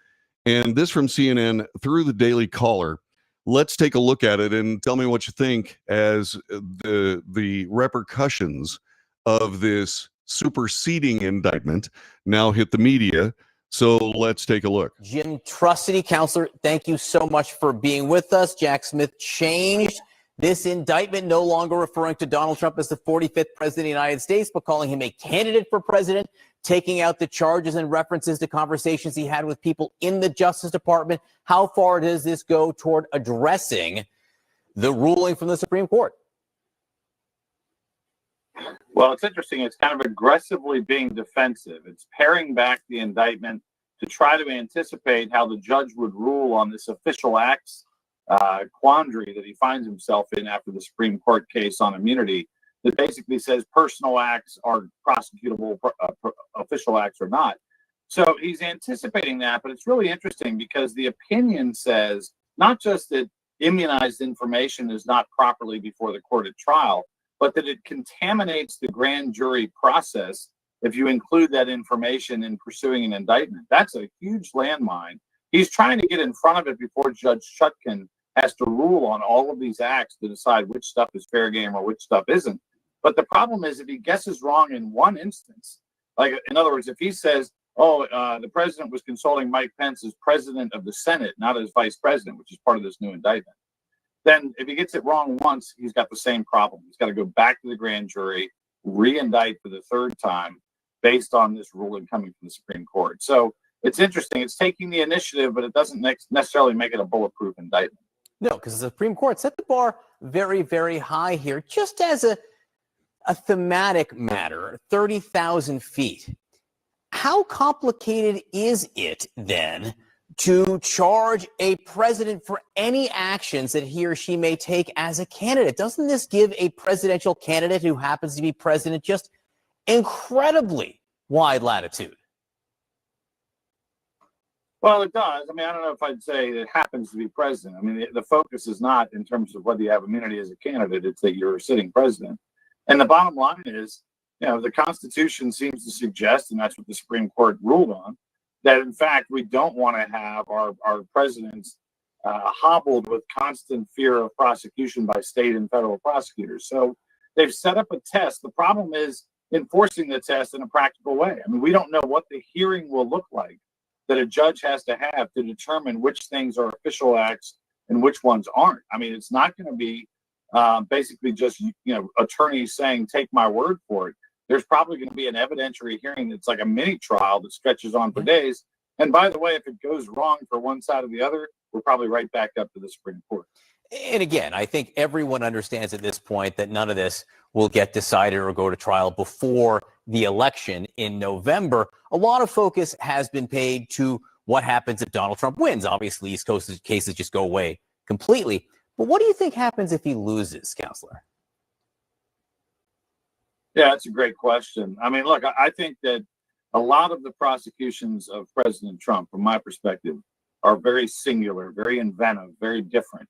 And this from CNN through the Daily Caller. Let's take a look at it and tell me what you think as the repercussions of this superseding indictment now hit the media. So let's take a look. Jim, Trust City Councilor, thank you so much for being with us. Jack Smith changed this indictment, no longer referring to Donald Trump as the 45th president of the United States, but calling him a candidate for president, taking out the charges and references to conversations he had with people in the Justice Department. How far does this go toward addressing the ruling from the Supreme Court? Well, it's interesting. It's kind of aggressively being defensive. It's paring back the indictment to try to anticipate how the judge would rule on this official acts quandary that he finds himself in after the Supreme Court case on immunity that basically says personal acts are prosecutable, official acts are not. So he's anticipating that, but it's really interesting because the opinion says not just that immunized information is not properly before the court at trial, but that it contaminates the grand jury process if you include that information in pursuing an indictment. That's a huge landmine. He's trying to get in front of it before Judge Chutkan has to rule on all of these acts to decide which stuff is fair game or which stuff isn't. But the problem is if he guesses wrong in one instance, like in other words, if he says, the president was consulting Mike Pence as president of the Senate, not as vice president, which is part of this new indictment, then if he gets it wrong once, he's got the same problem. He's got to go back to the grand jury, re-indict for the third time based on this ruling coming from the Supreme Court. So it's interesting. It's taking the initiative, but it doesn't necessarily make it a bulletproof indictment. No, because the Supreme Court set the bar very, very high here, just as a thematic matter, 30,000 feet. How complicated is it then to charge a president for any actions that he or she may take as a candidate? Doesn't this give a presidential candidate who happens to be president just incredibly wide latitude? Well, it does. I mean, I don't know if I'd say it happens to be president. I mean, the focus is not in terms of whether you have immunity as a candidate, it's that you're a sitting president. And the bottom line is, the Constitution seems to suggest, and that's what the Supreme Court ruled on, that in fact, we don't want to have our presidents hobbled with constant fear of prosecution by state and federal prosecutors. So they've set up a test. The problem is enforcing the test in a practical way. I mean, we don't know what the hearing will look like that a judge has to have to determine which things are official acts and which ones aren't. I mean, it's not going to be basically just, attorneys saying, take my word for it. There's probably going to be an evidentiary hearing that's like a mini trial that stretches on for days. And by the way, if it goes wrong for one side or the other, we're probably right back up to the Supreme Court. And again, I think everyone understands at this point that none of this will get decided or go to trial before the election in November. A lot of focus has been paid to what happens if Donald Trump wins. Obviously, East Coast cases just go away completely. But what do you think happens if he loses, Counselor? Yeah, that's a great question. I mean, look, I think that a lot of the prosecutions of President Trump, from my perspective, are very singular, very inventive, very different.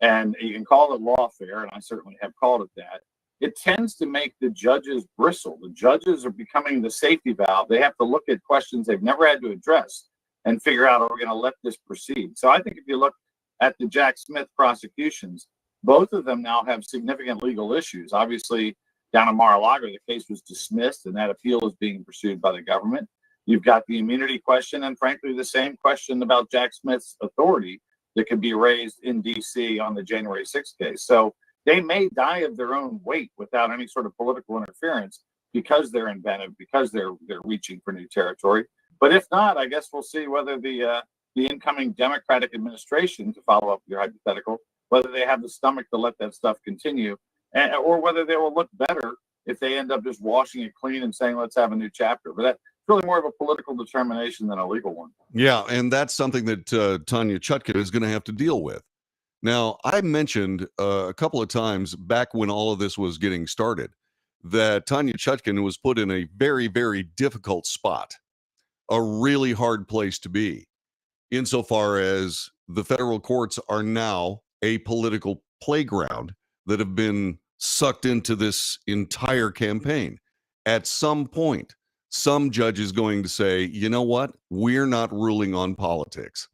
And you can call it lawfare, and I certainly have called it that. It tends to make the judges bristle. The judges are becoming the safety valve. They have to look at questions they've never had to address and figure out, are we going to let this proceed? So I think if you look at the Jack Smith prosecutions, both of them now have significant legal issues. Obviously, down in Mar-a-Lago, the case was dismissed, and that appeal is being pursued by the government. You've got the immunity question, and frankly, the same question about Jack Smith's authority that could be raised in D.C. on the January 6th case. So they may die of their own weight without any sort of political interference because they're inventive, because they're reaching for new territory. But if not, I guess we'll see whether the the incoming Democratic administration, to follow up your hypothetical, whether they have the stomach to let that stuff continue, or whether they will look better if they end up just washing it clean and saying, let's have a new chapter. But that's really more of a political determination than a legal one. Yeah, and that's something that Tanya Chutkan is going to have to deal with. Now, I mentioned a couple of times back when all of this was getting started that Tanya Chutkan was put in a very, very difficult spot, a really hard place to be, insofar as the federal courts are now a political playground that have been sucked into this entire campaign. At some point, some judge is going to say, you know what? We're not ruling on politics.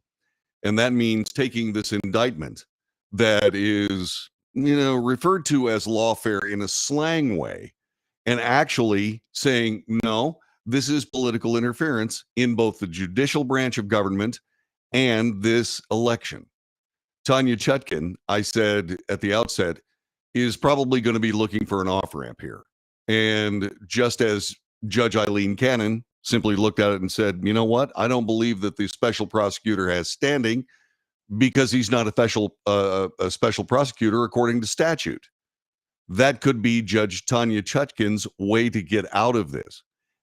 And that means taking this indictment that is, referred to as lawfare in a slang way, and actually saying, no, this is political interference in both the judicial branch of government and this election. Tanya Chutkan, I said at the outset, is probably going to be looking for an off-ramp here. And just as Judge Eileen Cannon simply looked at it and said, you know what? I don't believe that the special prosecutor has standing because he's not a special prosecutor according to statute. That could be Judge Tanya Chutkan's way to get out of this.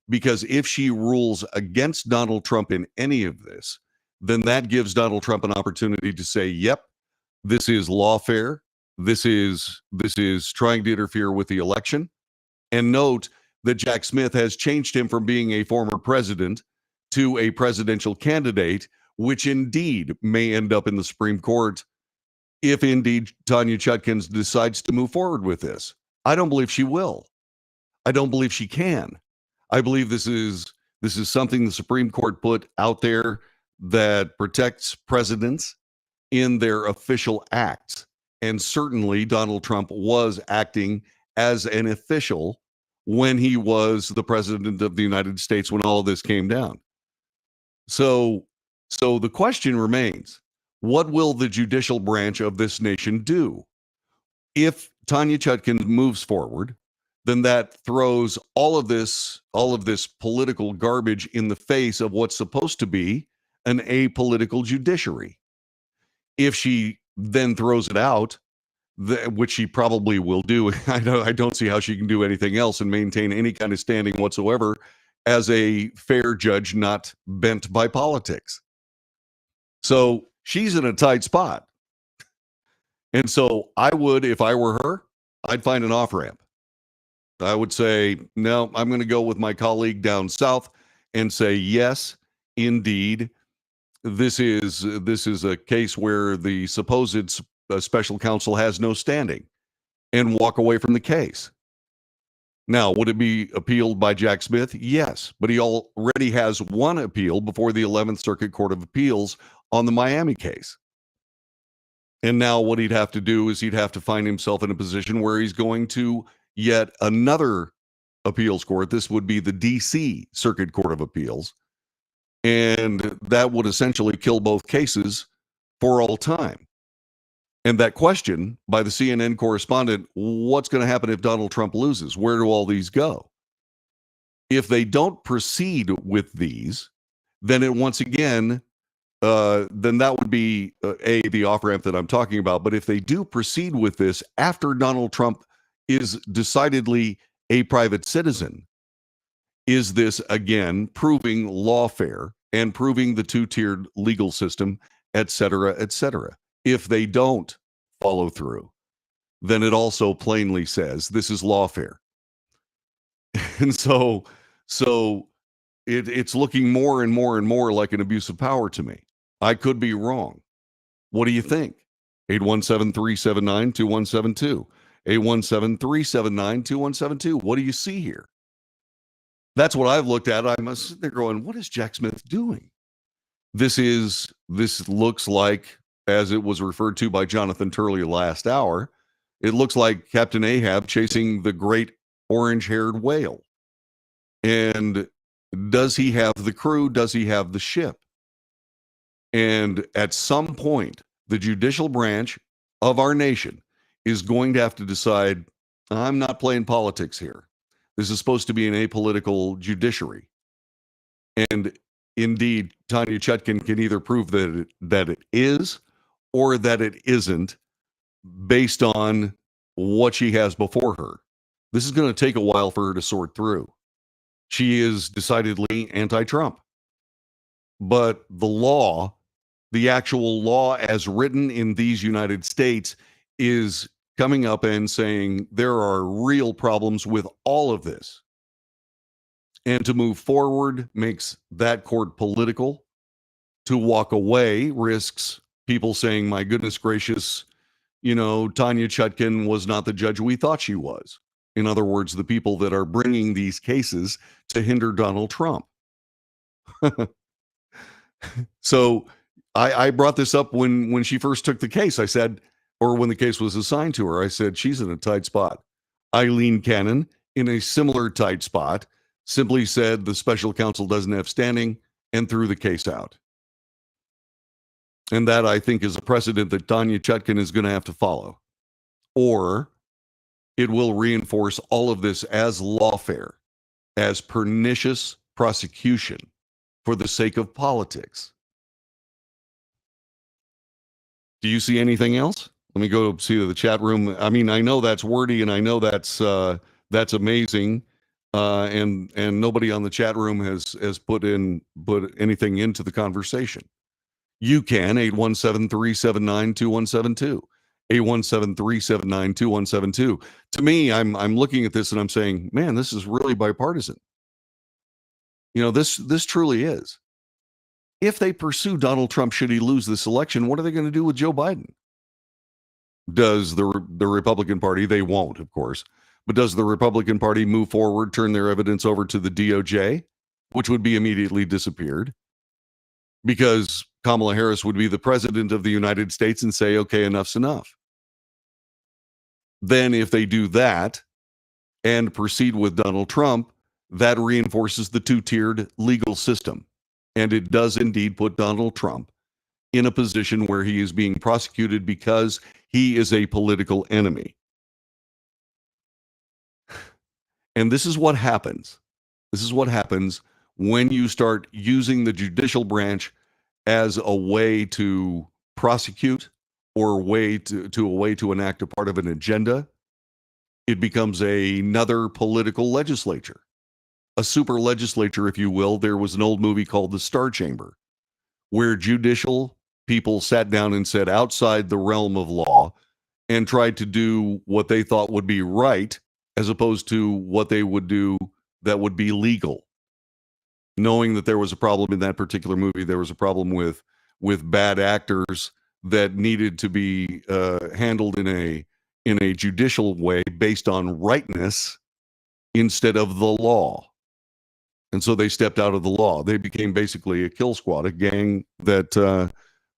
Because if she rules against Donald Trump in any of this, then that gives Donald Trump an opportunity to say, yep, this is lawfare. This is trying to interfere with the election. And note that Jack Smith has changed him from being a former president to a presidential candidate, which indeed may end up in the Supreme Court if indeed Tanya Chutkan decides to move forward with this. I don't believe she will. I don't believe she can. I believe this is something the Supreme Court put out there that protects presidents in their official acts. And certainly Donald Trump was acting as an official when he was the president of the United States when all of this came down. So the question remains, what will the judicial branch of this nation do? If Tanya Chutkan moves forward, then that throws all of this political garbage in the face of what's supposed to be an apolitical judiciary. If she then throws it out, which she probably will do, I don't see how she can do anything else and maintain any kind of standing whatsoever as a fair judge not bent by politics. So she's in a tight spot. And so I would, if I were her, I'd find an off-ramp. I would say, no, I'm going to go with my colleague down south and say, yes, indeed, this is a case where the supposed special counsel has no standing, and walk away from the case. Now, would it be appealed by Jack Smith? Yes, but he already has one appeal before the 11th Circuit Court of Appeals on the Miami case. And now what he'd have to do is he'd have to find himself in a position where he's going to yet another appeals court. This would be the DC Circuit Court of Appeals. And that would essentially kill both cases for all time. And that question by the CNN correspondent, what's going to happen if Donald Trump loses? Where do all these go? If they don't proceed with these, then it once again, then that would be the off-ramp that I'm talking about. But if they do proceed with this after Donald Trump is decidedly a private citizen, is this again proving lawfare and proving the two-tiered legal system, et cetera, et cetera? If they don't follow through, then it also plainly says this is lawfare. And so it's looking more and more and more like an abuse of power to me. I could be wrong. What do you think? 817-379-2172. 817-379-2172. What do you see here? That's what I've looked at. I'm sitting there going, what is Jack Smith doing? This looks like, as it was referred to by Jonathan Turley last hour, it looks like Captain Ahab chasing the great orange-haired whale. And does he have the crew? Does he have the ship? And at some point, the judicial branch of our nation is going to have to decide, I'm not playing politics here. This is supposed to be an apolitical judiciary. And indeed Tanya Chutkan can either prove that it is or that it isn't based on what she has before her. This is going to take a while for her to sort through. She is decidedly anti-Trump. But the law, the actual law as written in these United States, is coming up and saying there are real problems with all of this. And to move forward makes that court political. To walk away risks people saying, my goodness gracious, Tanya Chutkan was not the judge we thought she was. In other words, the people that are bringing these cases to hinder Donald Trump. So I brought this up when she first took the case. I said, or when the case was assigned to her, I said, she's in a tight spot. Eileen Cannon, in a similar tight spot, simply said the special counsel doesn't have standing and threw the case out. And that, I think, is a precedent that Tanya Chutkan is going to have to follow. Or it will reinforce all of this as lawfare, as pernicious prosecution for the sake of politics. Do you see anything else? Let me go see the chat room. I mean, I know that's wordy, and I know that's amazing, and nobody on the chat room has put anything into the conversation. You can 817-379-2172. 817-379-2172. To me, I'm looking at this and I'm saying, man, this is really bipartisan. This truly is. If they pursue Donald Trump, should he lose this election, what are they going to do with Joe Biden? Does the Republican Party, they won't, of course, but does the Republican Party move forward, turn their evidence over to the DOJ, which would be immediately disappeared? Because Kamala Harris would be the president of the United States and say, okay, enough's enough. Then if they do that and proceed with Donald Trump, that reinforces the two-tiered legal system. And it does indeed put Donald Trump in a position where he is being prosecuted because he is a political enemy. And this is what happens. This is what happens when you start using the judicial branch as a way to prosecute or a way to enact a part of an agenda. It becomes another political legislature, a super legislature, if you will. There was an old movie called The Star Chamber, where judicial people sat down and said outside the realm of law and tried to do what they thought would be right, as opposed to what they would do that would be legal. Knowing that there was a problem in that particular movie, there was a problem with bad actors that needed to be handled in a judicial way based on rightness instead of the law. And so they stepped out of the law. They became basically a kill squad, a gang that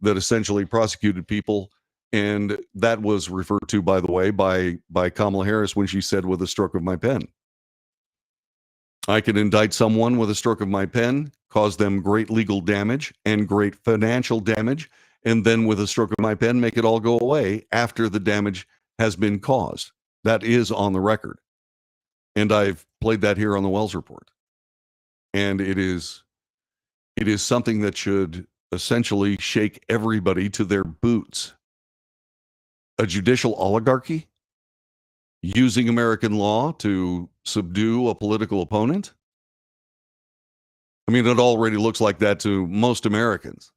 essentially prosecuted people. And that was referred to, by the way, by Kamala Harris when she said, with a stroke of my pen. I can indict someone with a stroke of my pen, cause them great legal damage and great financial damage, and then with a stroke of my pen, make it all go away after the damage has been caused. That is on the record. And I've played that here on the Wells Report. And it is something that should essentially shake everybody to their boots. A judicial oligarchy using American law to subdue a political opponent? I mean, it already looks like that to most Americans.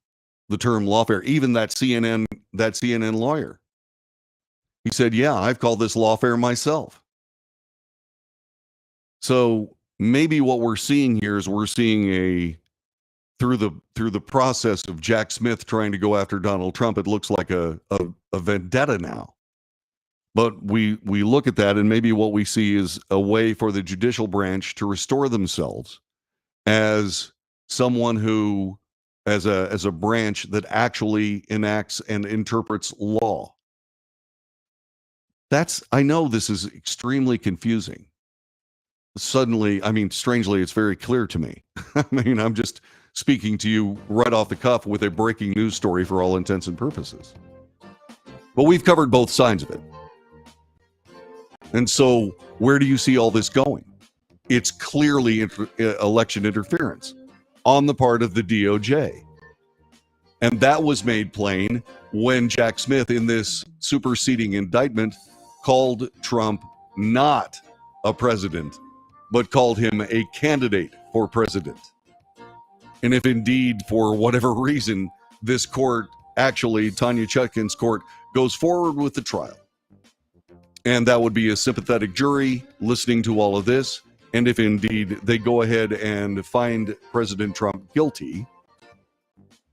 The term lawfare, even that CNN lawyer. He said, yeah, I've called this lawfare myself. So maybe what we're seeing here is we're seeing through the process of Jack Smith trying to go after Donald Trump, it looks like a vendetta now. But we look at that, and maybe what we see is a way for the judicial branch to restore themselves as someone who, as a branch that actually enacts and interprets law. I know this is extremely confusing. Suddenly, I mean, strangely, it's very clear to me. I mean, I'm just speaking to you right off the cuff with a breaking news story for all intents and purposes. But we've covered both sides of it. And so where do you see all this going? It's clearly election interference. on the part of the DOJ. And that was made plain when Jack Smith, in this superseding indictment, called Trump not a president, but called him a candidate for president. And if indeed, for whatever reason, this court, actually Tanya Chutkan's court, goes forward with the trial, and that would be a sympathetic jury listening to all of this, and if indeed they go ahead and find President Trump guilty,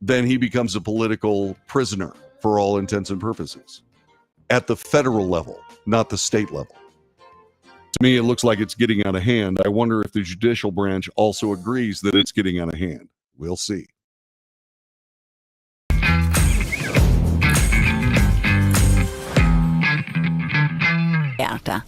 then he becomes a political prisoner for all intents and purposes at the federal level, not the state level. To me, it looks like it's getting out of hand. I wonder if the judicial branch also agrees that it's getting out of hand. We'll see.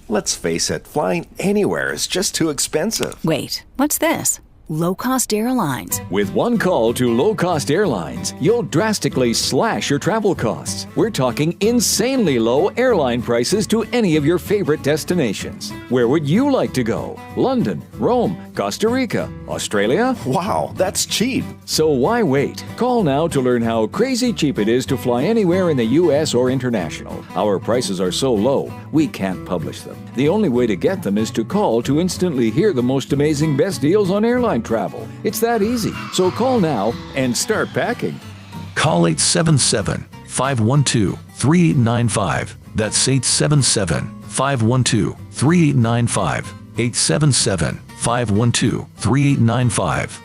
Let's face it, flying anywhere is just too expensive. Wait, what's this? Low-cost airlines. With one call to low-cost airlines, you'll drastically slash your travel costs. We're talking insanely low airline prices to any of your favorite destinations. Where would you like to go? London, Rome, Costa Rica, Australia? Wow, that's cheap. So why wait? Call now to learn how crazy cheap it is to fly anywhere in the U.S. or international. Our prices are so low, we can't publish them. The only way to get them is to call to instantly hear the most amazing best deals on airline travel. It's that easy. So call now and start packing. Call 877-512-3895. That's 877-512-3895. 877-512-3895.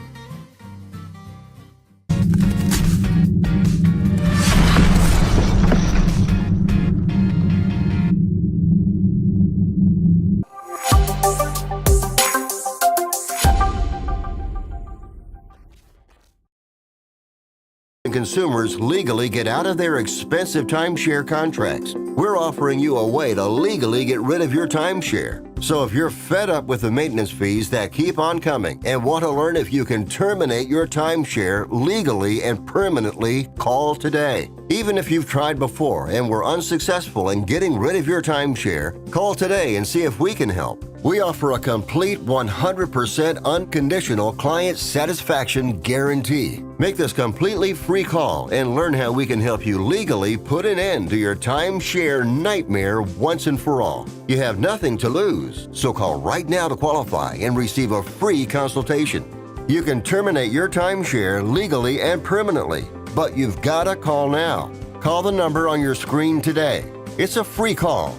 Consumers legally get out of their expensive timeshare contracts. We're offering you a way to legally get rid of your timeshare. So if you're fed up with the maintenance fees that keep on coming and want to learn if you can terminate your timeshare legally and permanently, call today. Even if you've tried before and were unsuccessful in getting rid of your timeshare, call today and see if we can help. We offer a complete 100% unconditional client satisfaction guarantee. Make this completely free call and learn how we can help you legally put an end to your timeshare nightmare once and for all. You have nothing to lose, so call right now to qualify and receive a free consultation. You can terminate your timeshare legally and permanently, but you've got to call now. Call the number on your screen today. It's a free call.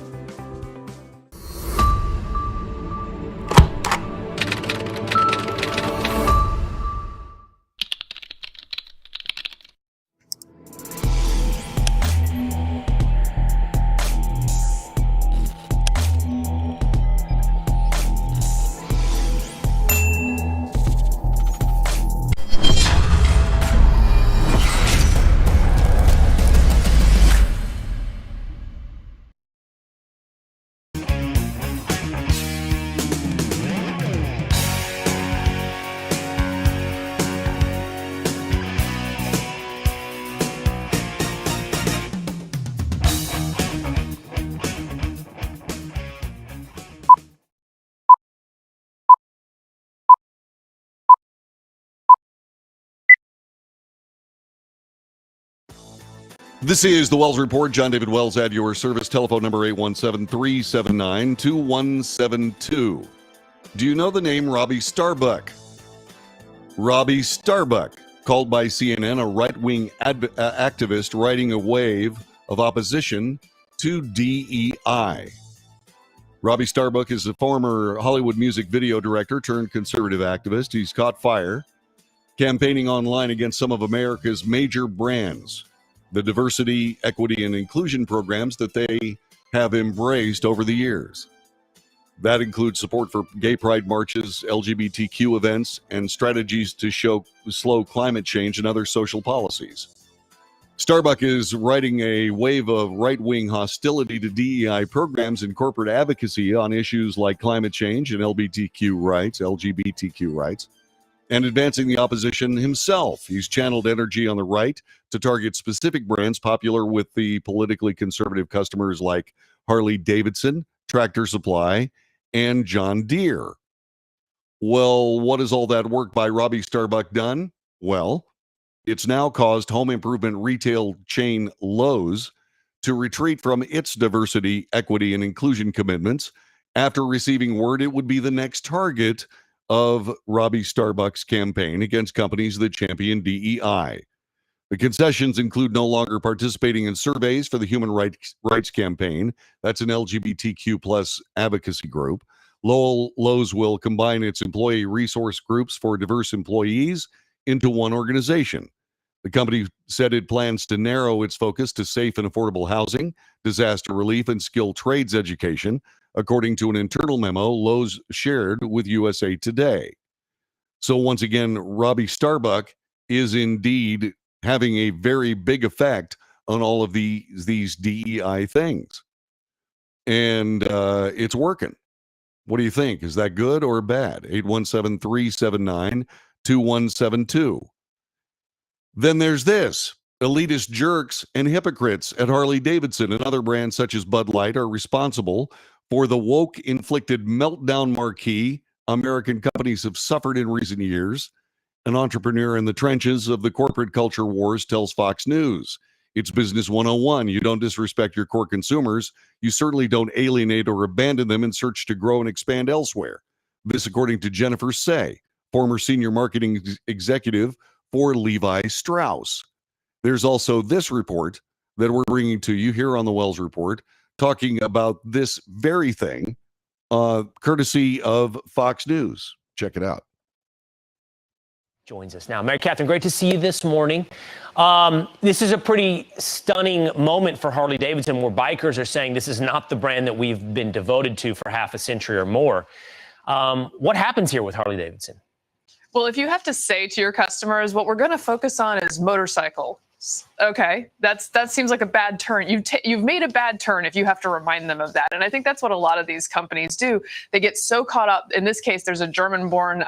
This is the Wells Report. John David Wells at your service. Telephone number 817-379-2172. Do you know the name Robbie Starbuck? Robbie Starbuck, called by CNN a right-wing activist riding a wave of opposition to DEI. Robbie Starbuck is a former Hollywood music video director turned conservative activist. He's caught fire campaigning online against some of America's major brands, the diversity, equity, and inclusion programs that they have embraced over the years. That includes support for gay pride marches, LGBTQ events, and strategies to slow climate change and other social policies. Starbuck is riding a wave of right-wing hostility to DEI programs and corporate advocacy on issues like climate change and LGBTQ rights, and advancing the opposition himself. He's channeled energy on the right to target specific brands popular with the politically conservative customers like Harley Davidson, Tractor Supply, and John Deere. Well, what has all that work by Robbie Starbuck done? Well, it's now caused home improvement retail chain Lowe's to retreat from its diversity, equity, and inclusion commitments after receiving word it would be the next target of Robbie Starbuck's campaign against companies that champion DEI. The concessions include no longer participating in surveys for the Human Rights Campaign. That's an LGBTQ plus advocacy group. Lowe's will combine its employee resource groups for diverse employees into one organization. The company said it plans to narrow its focus to safe and affordable housing, disaster relief, and skilled trades education, according to an internal memo Lowe's shared with USA Today. So once again, Robbie Starbuck is indeed having a very big effect on all of these DEI things. And it's working. What do you think? Is that good or bad? 817-379-2172. Then there's this. Elitist jerks and hypocrites at Harley-Davidson and other brands such as Bud Light are responsible for the woke-inflicted meltdown marquee American companies have suffered in recent years. An entrepreneur in the trenches of the corporate culture wars tells Fox News. It's Business 101. You don't disrespect your core consumers. You certainly don't alienate or abandon them in search to grow and expand elsewhere. This according to Jennifer Say, former senior marketing executive for Levi Strauss. There's also this report that we're bringing to you here on the Wells Report, talking about this very thing, courtesy of Fox News. Check it out. Joins us now. Mary Catherine, great to see you this morning. This is a pretty stunning moment for Harley-Davidson, where bikers are saying this is not the brand that we've been devoted to for half a century or more. What happens here with Harley-Davidson? Well, if you have to say to your customers, what we're going to focus on is motorcycles. Okay, that seems like a bad turn. You've made a bad turn if you have to remind them of that. And I think that's what a lot of these companies do. They get so caught up. In this case, there's a German-born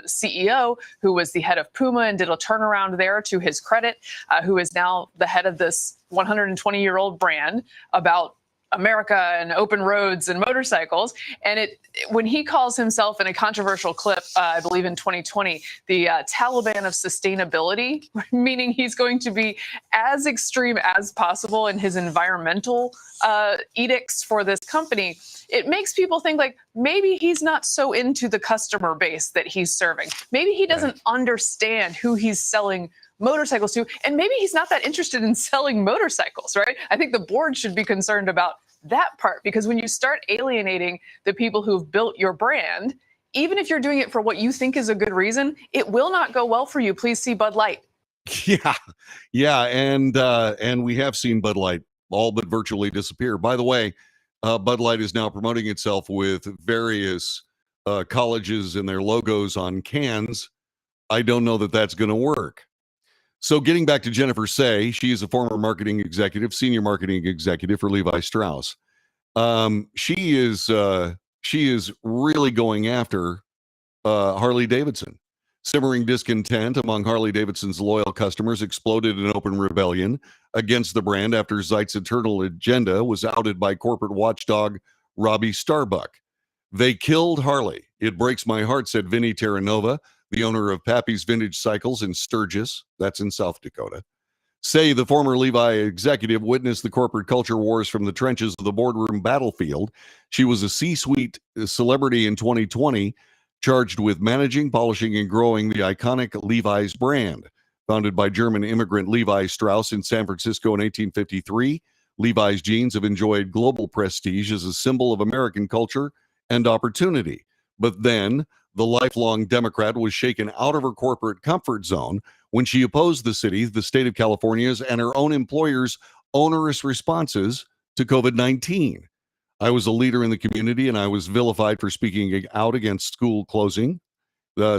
CEO who was the head of Puma and did a turnaround there, to his credit, who is now the head of this 120-year-old brand about America and open roads and motorcycles. And when he calls himself, in a controversial clip, I believe in 2020, the Taliban of sustainability, meaning he's going to be as extreme as possible in his environmental edicts for this company, it makes people think like maybe he's not so into the customer base that he's serving. Maybe he doesn't understand who he's selling motorcycles to, and maybe he's not that interested in selling motorcycles, right? I think the board should be concerned about that part, because when you start alienating the people who've built your brand, even if you're doing it for what you think is a good reason, it will not go well for you. Please see Bud Light. Yeah, and we have seen Bud Light all but virtually disappear. By the way, Bud Light is now promoting itself with various colleges and their logos on cans. I don't know that that's going to work. So getting back to Jennifer Say, she is a former marketing executive, senior marketing executive for Levi Strauss. She is really going after Harley-Davidson. Simmering discontent among Harley-Davidson's loyal customers exploded in open rebellion against the brand after Zeit's internal agenda was outed by corporate watchdog Robbie Starbuck. They killed Harley. It breaks my heart, said Vinny Terranova, the owner of Pappy's Vintage Cycles in Sturgis, that's in South Dakota. Say, the former Levi executive, witnessed the corporate culture wars from the trenches of the boardroom battlefield. She was a C-suite celebrity in 2020, charged with managing, polishing, and growing the iconic Levi's brand. Founded by German immigrant Levi Strauss in San Francisco in 1853, Levi's jeans have enjoyed global prestige as a symbol of American culture and opportunity. But then, the lifelong Democrat was shaken out of her corporate comfort zone when she opposed the city, the state of California's, and her own employer's onerous responses to COVID-19. I was a leader in the community, and I was vilified for speaking out against school closing,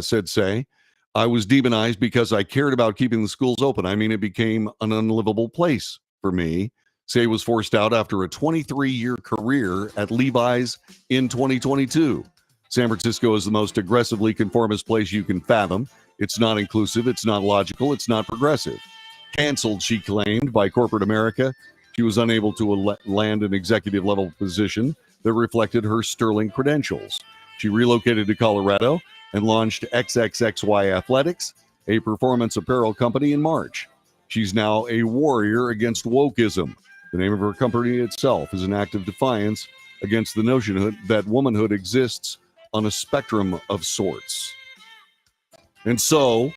said Say. I was demonized because I cared about keeping the schools open. I mean, it became an unlivable place for me. Say was forced out after a 23-year career at Levi's in 2022. San Francisco is the most aggressively conformist place you can fathom. It's not inclusive, it's not logical, it's not progressive. Canceled, she claimed, by corporate America. She was unable to land an executive level position that reflected her sterling credentials. She relocated to Colorado, and launched XXXY Athletics, a performance apparel company, in March. She's now a warrior against wokeism. The name of her company itself is an act of defiance against the notion that womanhood exists on a spectrum of sorts. And so,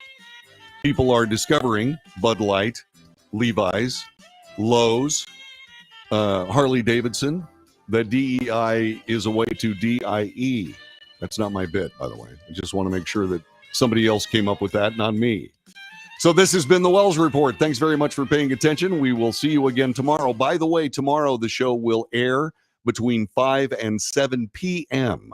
people are discovering Bud Light, Levi's, Lowe's, Harley Davidson, that DEI is a way to DIE. That's not my bit, by the way. I just want to make sure that somebody else came up with that, not me. So this has been the Wells Report. Thanks very much for paying attention. We will see you again tomorrow. By the way, tomorrow the show will air between 5 and 7 p.m.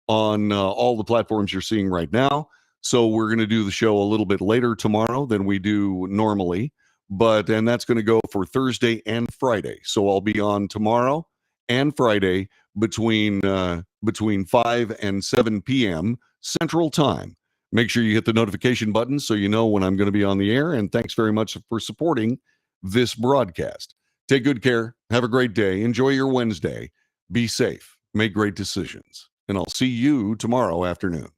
on all the platforms you're seeing right now. So we're going to do the show a little bit later tomorrow than we do normally. And that's going to go for Thursday and Friday. So I'll be on tomorrow and Friday between 5 and 7 p.m. Central Time. Make sure you hit the notification button so you know when I'm going to be on the air. And thanks very much for supporting this broadcast. Take good care. Have a great day. Enjoy your Wednesday. Be safe. Make great decisions. And I'll see you tomorrow afternoon.